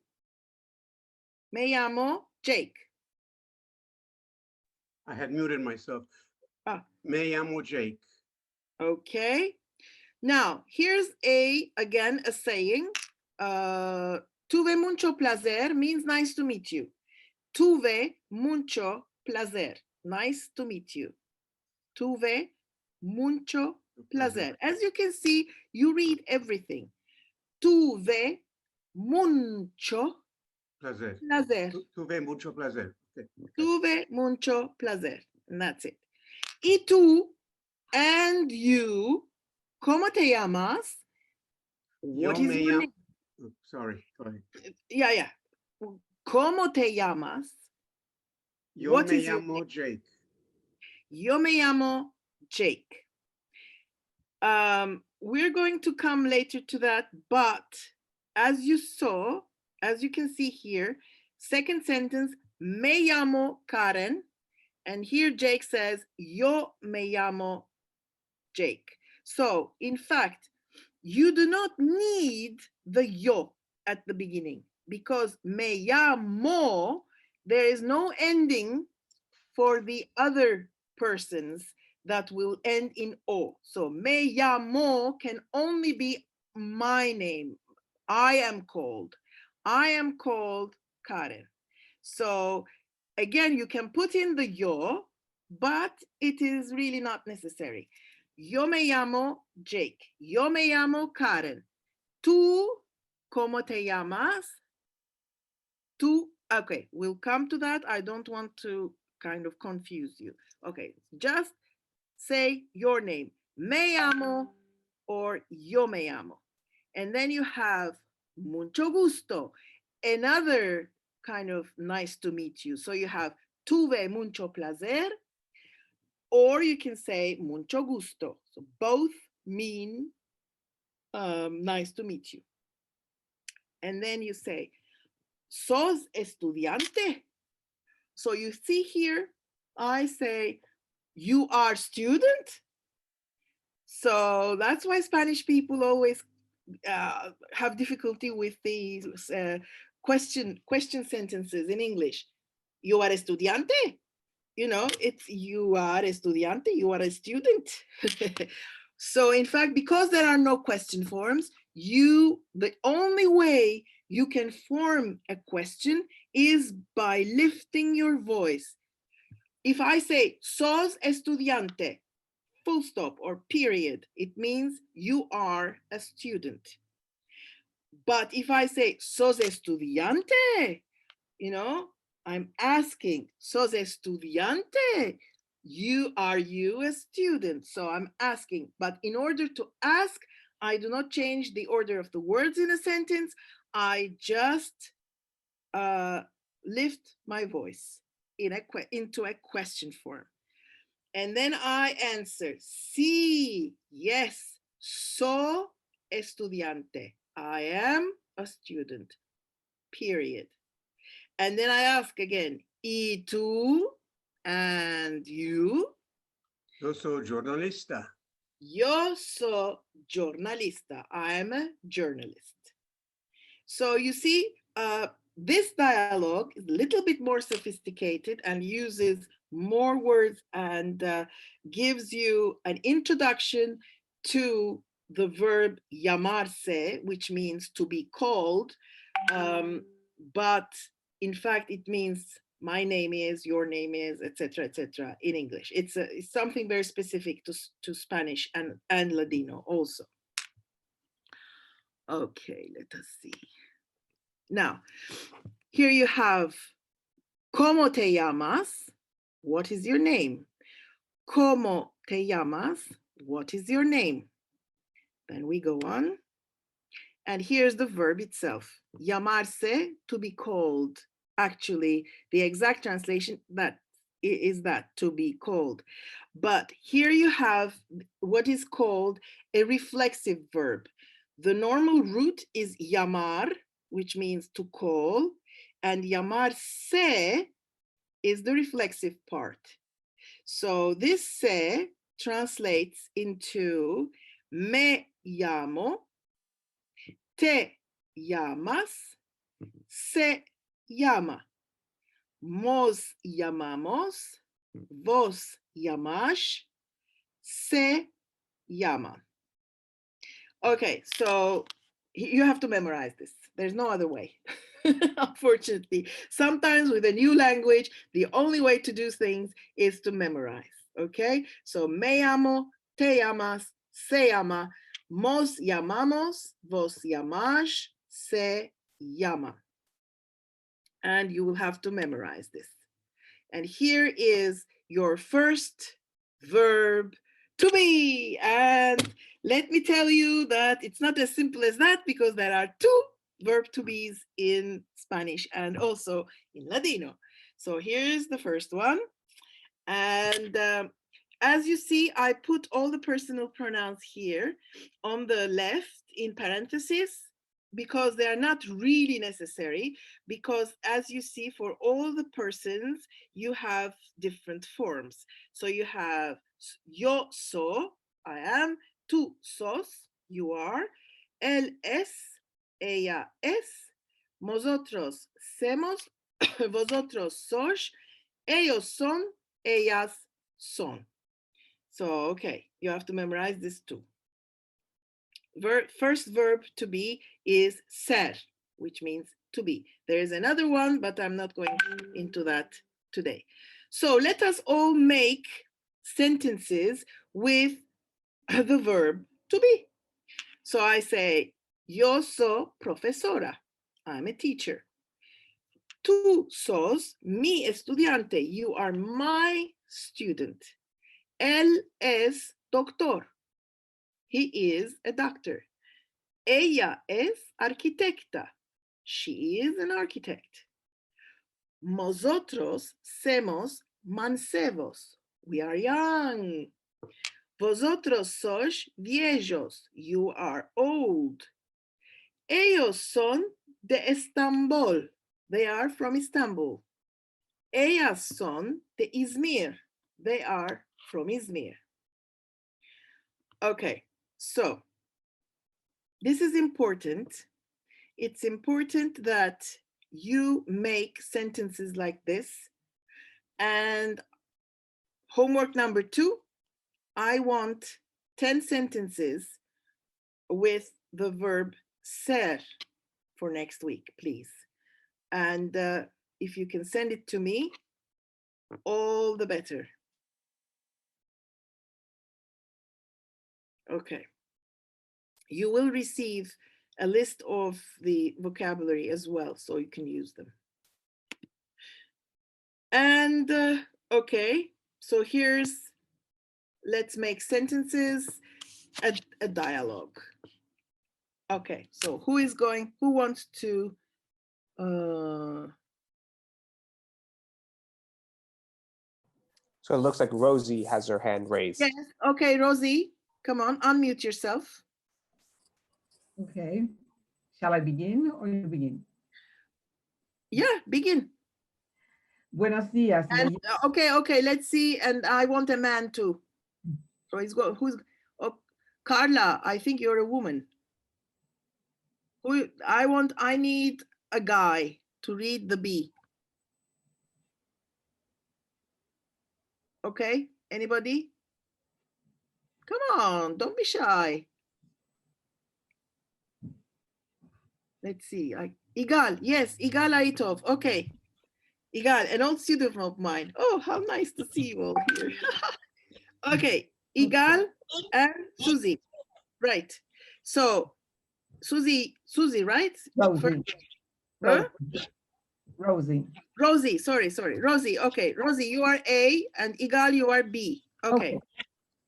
Me llamo Jake. I had muted myself. Me llamo Jake. Okay. Now, here's again, a saying. Tuve mucho placer means nice to meet you. Tuve mucho placer. Nice to meet you. Tuve mucho placer. As you can see, you read everything. Tuve mucho Placer. placer. Tuve mucho placer. Okay. Tuve mucho placer. And that's it. Y tú and you, ¿cómo te llamas? What Yo is me your llamo. name? Sorry. Go ahead. Yeah. ¿Cómo te llamas? Yo What me is your llamo name? Jake. Yo me llamo Jake. We're going to come later to that, but as you can see here, second sentence, me llamo Karen, and here Jake says, yo me llamo Jake. So, in fact, you do not need the yo at the beginning because me llamo, there is no ending for the other persons that will end in O. So me llamo can only be my name. I am called Karen. So again, you can put in the yo, but it is really not necessary. Yo me llamo Jake. Yo me llamo Karen. Tú, ¿cómo te llamas? Tú, okay, we'll come to that. I don't want to kind of confuse you. Okay, just say your name. Me llamo or yo me llamo. And then you have mucho gusto, another kind of nice to meet you. So you have tuve mucho placer, or you can say mucho gusto. So both mean nice to meet you. And then you say, sos estudiante? So you see here, I say, you are student? So that's why Spanish people always have difficulty with these question sentences in English. You are estudiante? You know, it's you are estudiante, you are a student. So in fact, because there are no question forms, the only way you can form a question is by lifting your voice. If I say, sos estudiante, full stop or period, it means you are a student. But if I say, sos estudiante, you know, I'm asking, sos estudiante? Are you a student? So I'm asking, but in order to ask, I do not change the order of the words in a sentence. I just lift my voice into a question form. And then I answer, sí, yes, soy estudiante. I am a student, period. And then I ask again, ¿y tú? And you? Yo soy jornalista. Yo soy jornalista. I'm a journalist. So you see, this dialogue is a little bit more sophisticated and uses more words and gives you an introduction to the verb llamarse, which means to be called. But in fact, it means my name is, your name is, etc., in English. It's something very specific to Spanish and Ladino also. Okay, let us see. Now, here you have, ¿Cómo te llamas? What is your name? ¿Cómo te llamas? What is your name? Then we go on. And here's the verb itself. Llamarse, to be called. Actually, the exact translation is that, to be called. But here you have what is called a reflexive verb. The normal root is llamar, which means to call, and llamarse is the reflexive part. So this se translates into me llamo, te llamas, se llama, nos llamamos, vos llamás, se llama. Okay, so you have to memorize this. There's no other way, unfortunately. Sometimes with a new language, the only way to do things is to memorize, okay? So me llamo, te llamas, se llama, nos llamamos, vos llamás, se llama. And you will have to memorize this. And here is your first verb, to be. And let me tell you that it's not as simple as that, because there are two verb to be's in Spanish and also in Ladino. So here's the first one. And as you see, I put all the personal pronouns here on the left in parentheses, because they are not really necessary, because as you see, for all the persons, you have different forms. So you have yo soy, I am, tú sos, you are, él es, ella es, nosotros somos, vosotros sois, ellos son, ellas son. So, okay, you have to memorize this too. First verb to be is ser, which means to be. There is another one, but I'm not going into that today. So let us all make sentences with the verb to be. So I say, yo soy profesora. I'm a teacher. Tú sos mi estudiante. You are my student. Él es doctor. He is a doctor. Ella es arquitecta. She is an architect. Nosotros somos mancebos. We are young. Vosotros sois viejos. You are old. Ellos son de Istanbul. They are from Istanbul. Ellas son de Izmir. They are from Izmir. Okay, so this is important. It's important that you make sentences like this. And homework number 2, I want 10 sentences with the verb ser for next week, please. And if you can send it to me, all the better. Okay. You will receive a list of the vocabulary as well, so you can use them. And okay, so let's make sentences, a dialogue. Okay, so who wants to, So it looks like Rosie has her hand raised. Yes, okay, Rosie, come on, unmute yourself. Okay. Shall I begin or you begin? Yeah, begin. Buenos días. And, okay, let's see. And I want a man too. So Carla, I think you're a woman. I need a guy to read the B. Okay, anybody? Come on, don't be shy. Let's see. Igal, yes, Igal Aitov. Okay. Igal, an old student of mine. Oh, how nice to see you all here. Okay, Igal and Susie. Right. So, Susie, right? Rosie. Huh? Rosie. Rosie, sorry. Rosie, okay. Rosie, you are A, and Igal, you are B. Okay.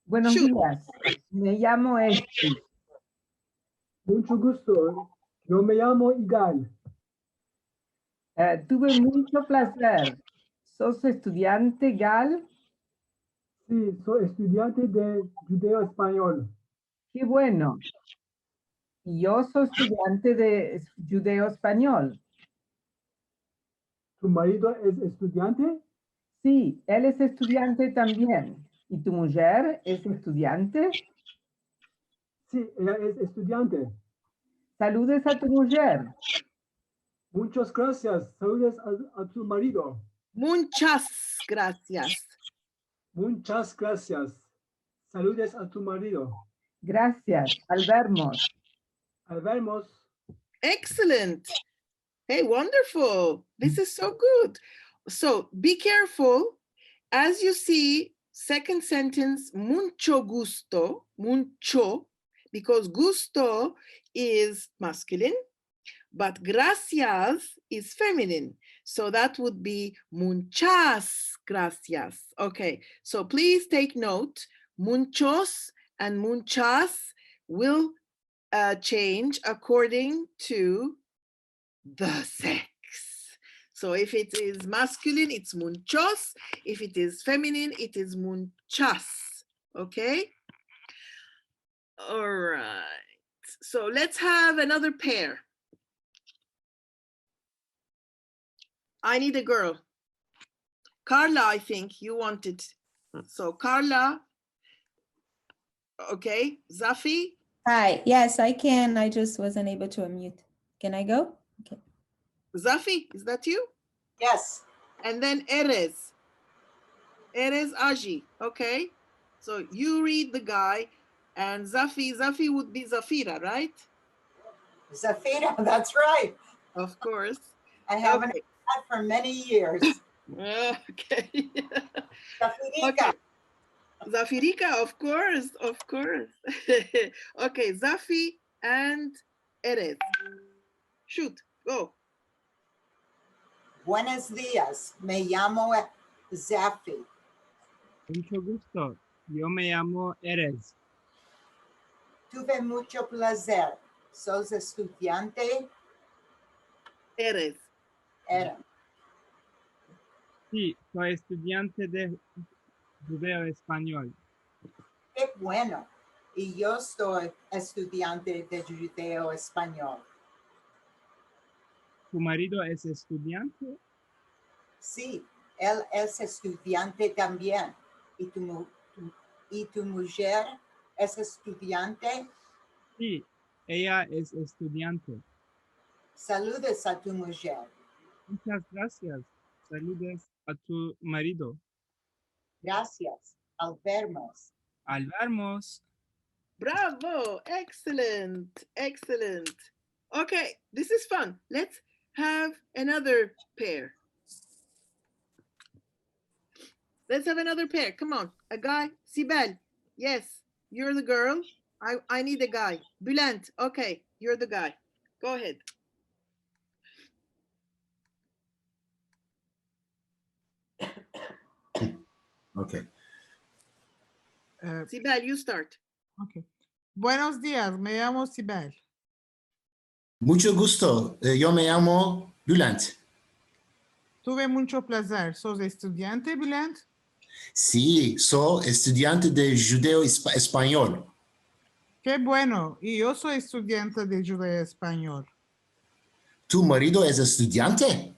Buenos días. Me llamo Esti. Mucho gusto. Yo me llamo Igal. Tuve mucho placer. ¿Sos estudiante, Gal? Sí, soy estudiante de Judaeo-Español. Qué bueno. Yo soy estudiante de Judaeo-Español. ¿Tu marido es estudiante? Sí, él es estudiante también. ¿Y tu mujer es estudiante? Sí, ella es estudiante. Saludes a tu mujer. Muchas gracias. Saludos a tu marido. Muchas gracias. Muchas gracias. Saludos a tu marido. Gracias. Al vernos. Al vernos. Excellent. Hey, wonderful. This is so good. So be careful. As you see, second sentence, mucho gusto, mucho, because gusto is masculine, but gracias is feminine. So that would be muchas gracias. Okay, so please take note. Muchos and muchas will change according to the sex. So if it is masculine, it's muchos. If it is feminine, it is muchas. Okay? All right. So let's have another pair. I need a girl. Carla, I think you wanted. So Carla. Okay. Zafi. Hi, yes, I can. I just wasn't able to unmute. Can I go? Okay. Zafi, is that you? Yes. And then Erez Aji. Okay. So you read the guy, and Zafi would be Zafira, right? Zafira, that's right. Of course. I haven't had that for many years. Okay. Zafirika. Okay. Zafirika, of course, of course. Okay, Zafi and Erez. Shoot, go. Buenos días. Me llamo Zafi. Mucho gusto. Yo me llamo Erez. Tuve mucho placer. ¿Sos estudiante? Erez. Era. Sí, soy estudiante de Judeo-Español. Qué bueno. Y yo soy estudiante de Judeo-Español. ¿Tu marido es estudiante? Sí, él es estudiante también. ¿Y tu mujer es estudiante? Sí, ella es estudiante. Saludos a tu mujer. Muchas gracias. Saludos a tu marido. Gracias. Al vernos. Al vernos. Bravo, excellent, excellent. Okay, this is fun. Let's have another pair. Let's have another pair. Come on, a guy. Sibel, yes, you're the girl. I need a guy. Bülent, okay, you're the guy. Go ahead. Okay. Sibel, you start. Okay. Buenos días, me llamo Sibel. Mucho gusto. Yo me llamo Bülent. Tuve mucho placer. ¿Sos estudiante, Bülent? Sí, soy estudiante de Judeo-Español. Qué bueno. Y yo soy estudiante de Judeo-Español. ¿Tu marido es estudiante?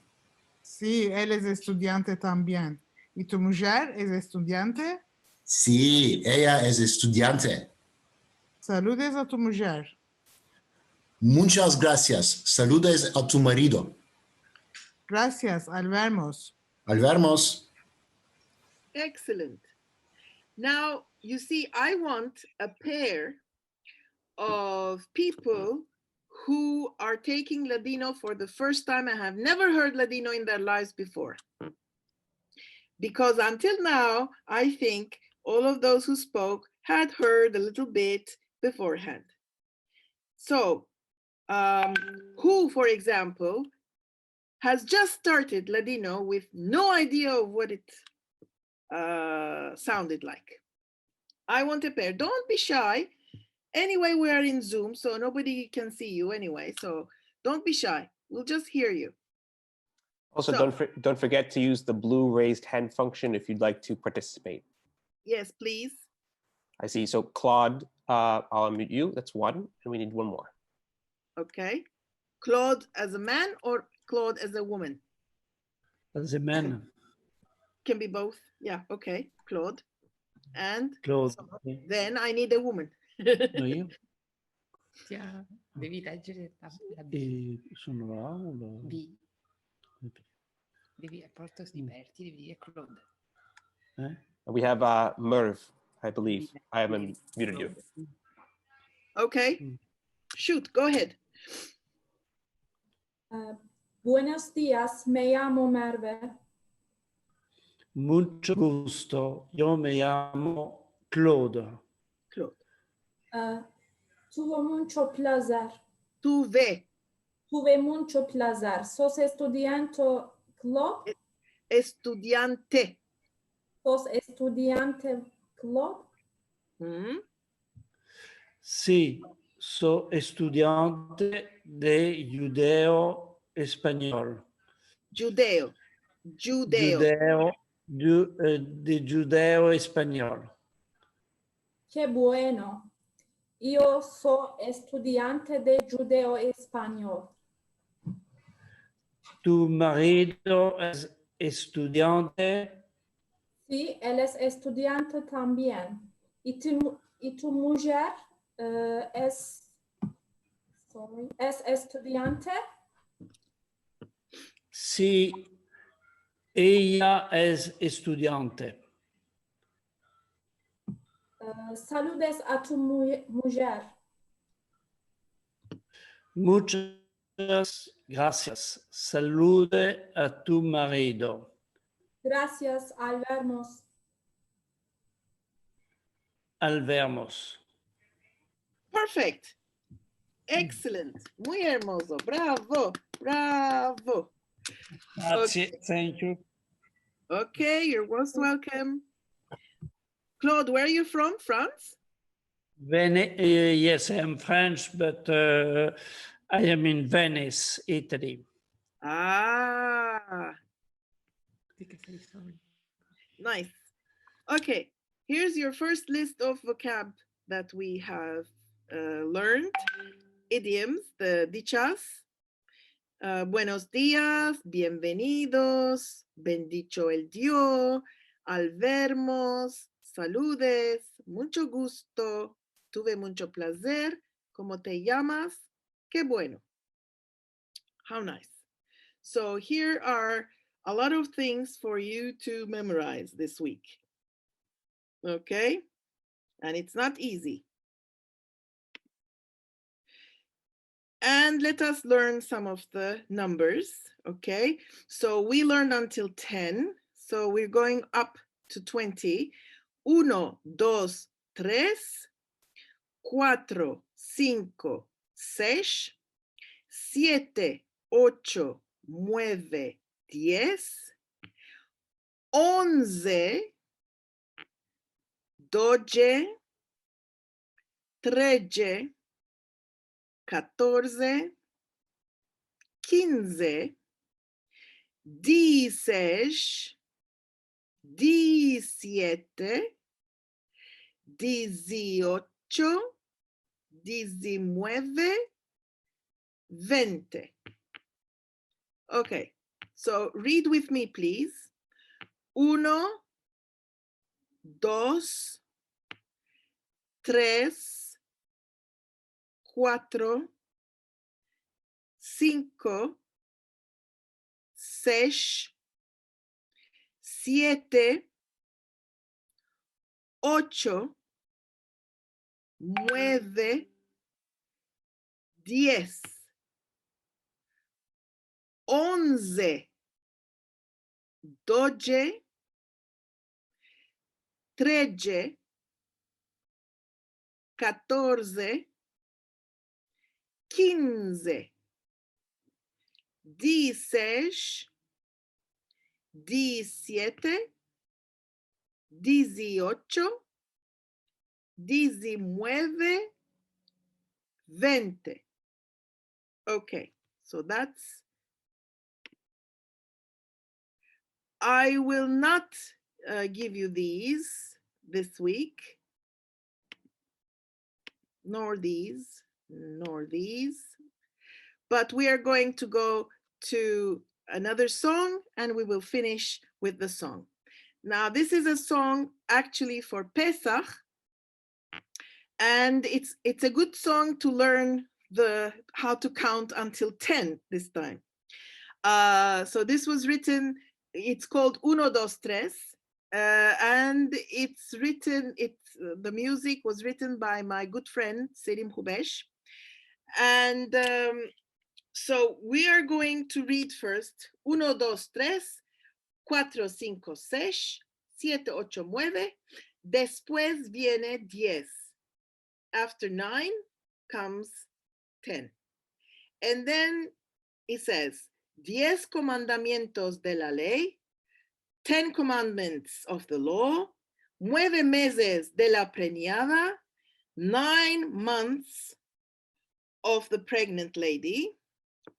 Sí, él es estudiante también. ¿Y tu mujer es estudiante? Sí, ella es estudiante. Saludes a tu mujer. Muchas gracias. Saludos a tu marido. Gracias. Al vernos. Al vernos. Excellent. Now, you see, I want a pair of people who are taking Ladino for the first time and have never heard Ladino in their lives before. Because until now, I think all of those who spoke had heard a little bit beforehand. So, who, for example, has just started Ladino with no idea of what it sounded like? I want a pair. Don't be shy. Anyway, we are in Zoom, so nobody can see you anyway. So don't be shy. We'll just hear you. Also, So, don't forget to use the blue raised hand function if you'd like to participate. Yes, please. I see. So Claude, I'll unmute you. That's one, and we need one more. Okay. Claude as a man or Claude as a woman? As a man. Can be both. Yeah, okay. Claude. And Claude. then I need a woman. No, io? Devi leggere la B. E sono là o la... B. Devi, al posto di Berti, devi dire Claude. We have Merv, I believe. I haven't muted you. Okay. Shoot, go ahead. Buenos días, me llamo Merve. Mucho gusto. Yo me llamo Claude. Claude. Tuve mucho placer. Tuve. Tuve mucho placer. ¿Sos estudiante, Claude? Estudiante. ¿Sos estudiante, Claude? Sí, soy estudiante de Judeo-Español. Judeo. De Judeo-Español. Qué bueno. Yo soy estudiante de Judeo-Español. ¿Tu marido es estudiante? Sí, él es estudiante también. ¿Y tu mujer es estudiante? Sí, ella es estudiante. Saludes a tu mujer. Muchas gracias. Salude a tu marido. Gracias, al vernos. Alvermos. Perfect. Excellent. Muy hermoso. Bravo. Bravo. Grazie. Thank you. Okay, you're most welcome. Claude, where are you from? France? Yes, I am French, but I am in Venice, Italy. Ah. Nice. Okay, here's your first list of vocab that we have learned. Idioms, the dichas. Buenos días, bienvenidos, bendicho el Dios, alvermos, saludes, mucho gusto, tuve mucho placer, ¿cómo te llamas? Qué bueno. How nice. So here are a lot of things for you to memorize this week. Okay? And it's not easy. And let us learn some of the numbers, okay? So we learned until 10, so we're going up to 20. 1, 2, 3, 4, 5, 6, 7, 8, 9, 10, 11, 12, 13, 14, 15, 16, 17, 18, 19, 20. Okay, so read with me, please. 1, 2, 3, 4, 5, 6, 7, 8, 9, 10, 11, 12, 13, 14, 15, 16, 17, 18, 19, 20. Okay, so that's, I will not give you these this week, nor these, but we are going to go to another song and we will finish with the song. Now, this is a song actually for Pesach, and it's a good song to learn how to count until 10 this time. So this was written, it's called 1, 2, 3, and it's written, the music was written by my good friend Selim Hubesh. And so we are going to read first 1, 2, 3, 4, 5, 6, 7, 8, 9. Después viene 10. After 9 comes 10. And then it says, 10 comandamientos de la ley, 10 commandments of the law, 9 meses de la preñada, 9 months of the pregnant lady,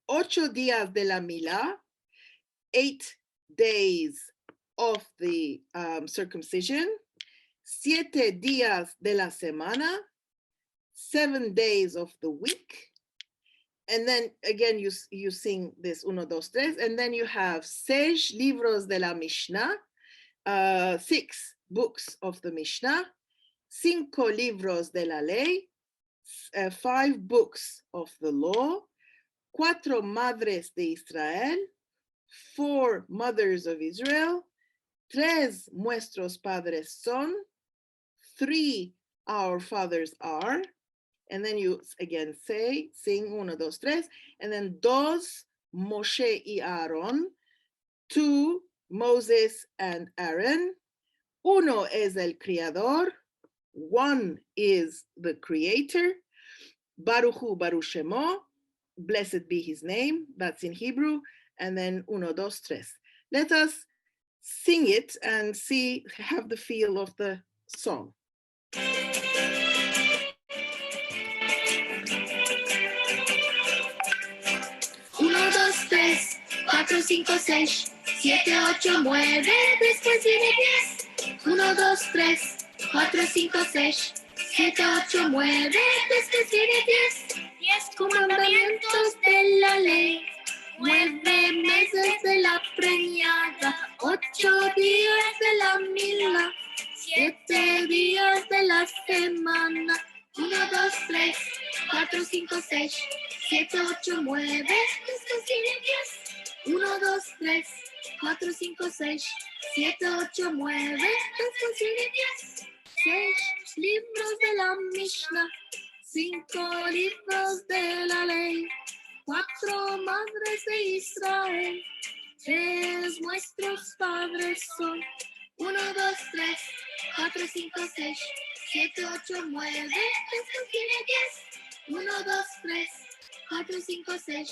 8 días de la milá, 8 days of the circumcision, 7 días de la semana, 7 days of the week. And then again, you sing this 1, 2, 3, and then you have 6 libros de la Mishnah, 6 books of the Mishnah, 5 libros de la ley, 5 books of the law, 4 madres de Israel, 4 mothers of Israel, 3 nuestros padres son, 3 our fathers are. And then you again sing 1, 2, 3, and then 2 Moshe y Aaron, 2 Moses and Aaron, 1 es el Creador, One is the creator, Baruch Hu, Baruch Shemo, blessed be his name, that's in Hebrew, and then uno, dos, tres. Let us sing it and have the feel of the song. Uno, dos, tres, 4, 5, 6, 7, 8, 9, después viene 10. 1, 2, 3, 4, 5, 6, 7, 8, 9, después viene 10. 10 comandamientos de la ley, 9 meses de la preñada, 8 días de la mila, 7 días de la semana. 1, 2, 3, 4, 5, 6, 7, 8, 9, después viene 10. 1, 2, 3, 4, 5, 6, 7, 8, 9, después viene 10. 6 libros de la Mishnah, 5 libros de la ley, 4 madres de Israel, 3 nuestros padres son. 1, 2, 3, 4, 5, 6, 7, 8, 9, después viene 10. 1, 2, 3, 4, 5, 6,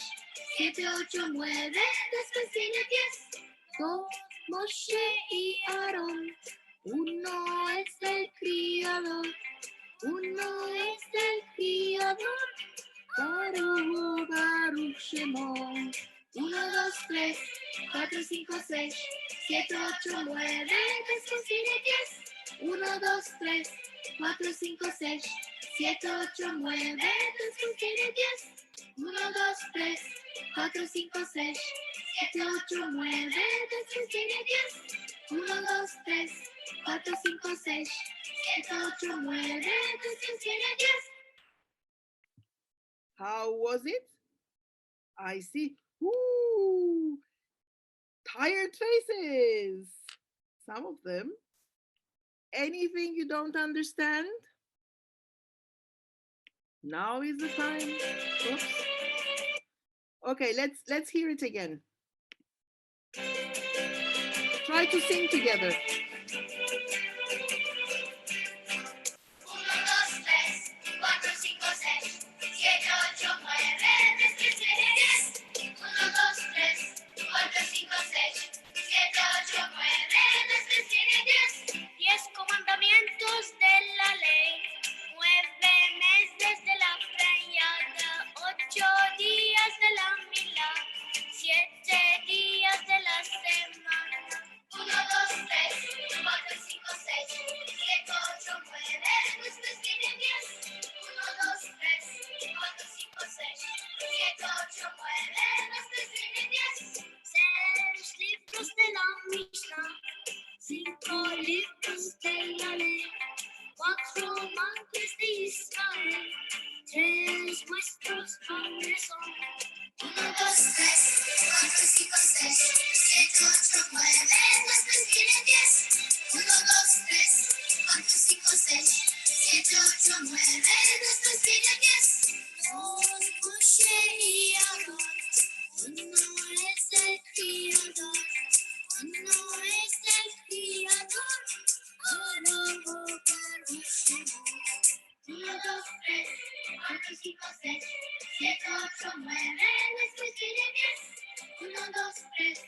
7, 8, 9, después viene 10. 2 Moshe y Aarón, 1 es el criador, 1 es el criador, Baruch, Baruch Shemo. 1, 2, 3, 4, 5, 6, 7, 8, 9, después viene 10. 1, 2, 3, 4, 5, 6, 7, 8, 9, después viene 10. 1, 2, 3, 4, 5, 6, 7, 8, 9, después viene 10. 1, 2, 3, 4, 5, 6, 7, 8, 9, después viene 10. How was it? I see. Ooh, tired faces. Some of them. Anything you don't understand? Now is the time. Oops. Okay, let's hear it again. Try to sing together. 10 comandamientos de la ley, 9 meses de la preñada, 8 días de la mila, 7 días de la semana. 1, 2, 3, 4, 5, 6, 7, 8, 9, después viene 10. 1, 2, 3, 4, 5, 6, 7, 8, 9, después viene 10. 6 libros de la Mishnah, 5 libros de la ley, 4 madres de Israel, 3 nuestros padres son. 1, 2, 3, 4, 5, 6, 7, 8, 9, después viene 10. 1, 2, 3, 4, 5, 6, 7, 8, 9, después viene 10. 2 Moshe y Aarón, 1 es el criador, 1 es el criador, Baruch, Baruch Shemo. 1, 2, 3, 4, 5, 6, 7, 8, 9, después viene 10. 1, 2, 3,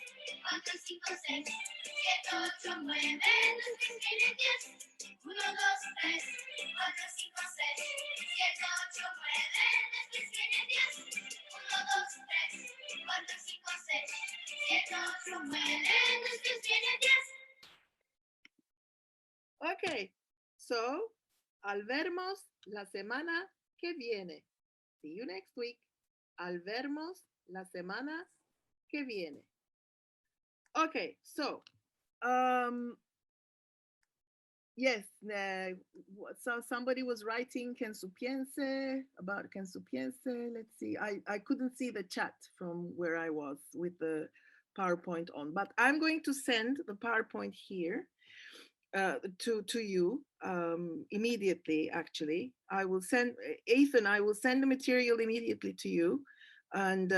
4, 5, 6, 7, 8, 9, después viene 10. 1, 2, 3, 4, 5, 6, 7, 8, 9, después viene 10. 1, 2, 3, 4, 5, 6, 7, 8, 9, después viene 10. Okay, so al vernos la semana que viene. See you next week. Al vernos la semana que viene. Okay, so yes, so somebody was writing "Can su piense" about "Can su piense." Let's see. I couldn't see the chat from where I was with the PowerPoint on, but I'm going to send the PowerPoint here to you immediately. Actually, I will send Ethan. I will send the material immediately to you, and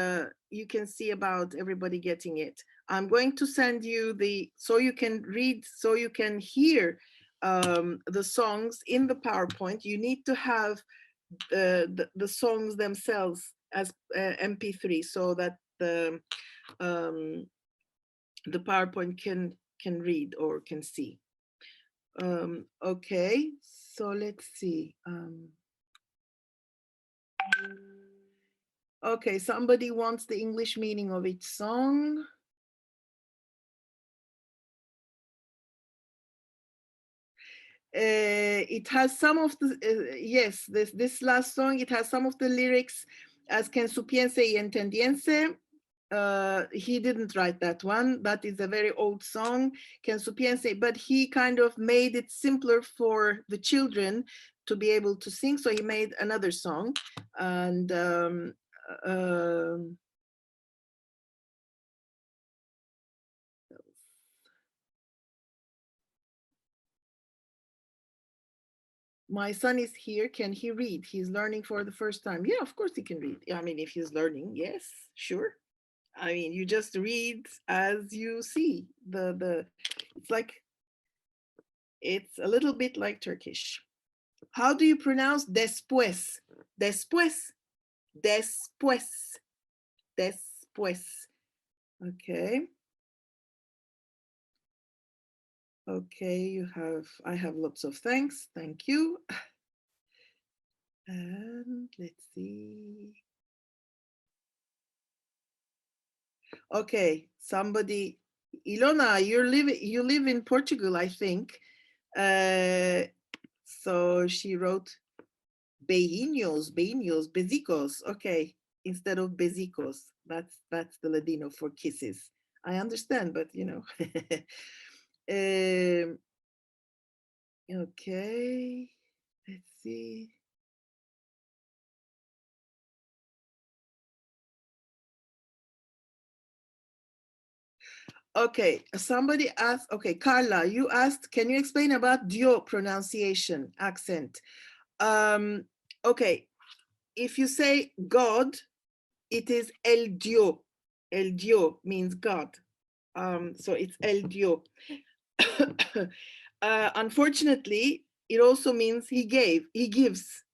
you can see about everybody getting it. I'm going to send you so you can read, so you can hear the songs in the PowerPoint, you need to have the songs themselves as MP3 so that the PowerPoint can read or can see. Okay, so let's see. Okay, somebody wants the English meaning of each song. It has some of the, yes, this last song, it has some of the lyrics as "Quien supiense y entendiense." He didn't write that one. That is a very old song, "Quien supiense," but he kind of made it simpler for the children to be able to sing. So he made another song. And my son is here. Can he read? He's learning for the first time. Yeah, of course he can read. I mean, if he's learning, yes, sure. I mean, you just read as you see. It's like, it's a little bit like Turkish. How do you pronounce después? Después. Después. Después. Okay. Okay, I have lots of thanks. Thank you. And let's see. Okay, somebody, Ilona, you live in Portugal, I think. So she wrote beijinhos, besicos. Okay, instead of besicos, that's the Ladino for kisses. I understand, but you know. Okay, let's see. Okay, somebody asked, okay, Carla, you asked, can you explain about Dio pronunciation, accent? Okay, if you say God, it is El Dio. El Dio means God. So it's El Dio. Unfortunately, it also means he gave, he gives,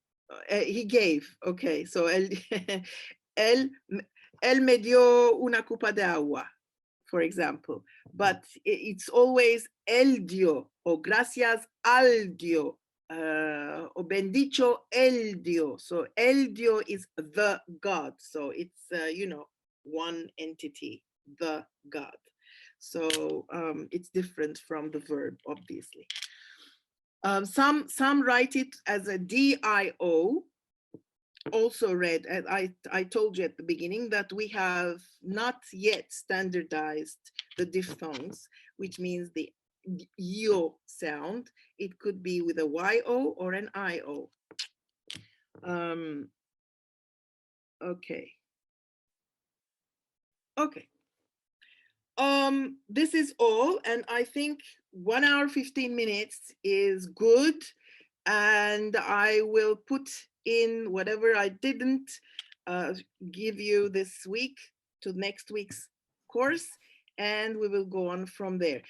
he gave. Okay, so él me dio una copa de agua, for example, but it's always el dio, or gracias al dio, or bendicho el dio. So el dio is the God. So it's, you know, one entity, the God. So it's different from the verb, obviously. Some write it as a D-I-O, also read, and I told you at the beginning that we have not yet standardized the diphthongs, which means the yo sound. It could be with a Y-O or an I-O. Okay. Okay. This is all, and I think 1 hour, 15 minutes is good. And I will put in whatever I didn't give you this week to next week's course, and we will go on from there.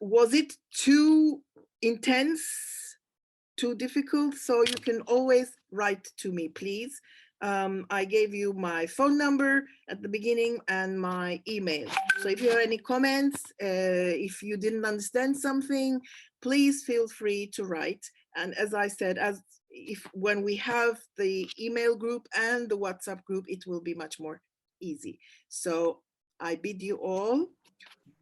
Was it too intense, too difficult? So you can always write to me, please. I gave you my phone number at the beginning and my email. So if you have any comments, if you didn't understand something, please feel free to write. And as I said, when we have the email group and the WhatsApp group, it will be much more easy. So I bid you all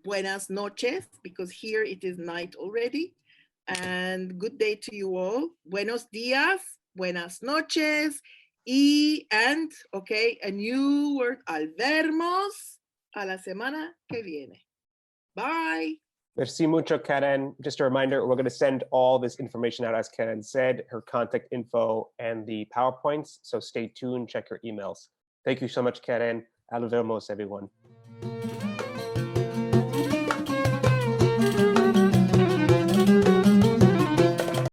buenas noches, because here it is night already. And good day to you all. Buenos días, buenas noches. And, okay, a new word, al vermos a la semana que viene. Bye. Merci mucho, Karen. Just a reminder, we're going to send all this information out, as Karen said, her contact info and the PowerPoints. So stay tuned, check your emails. Thank you so much, Karen. Al vermos, everyone.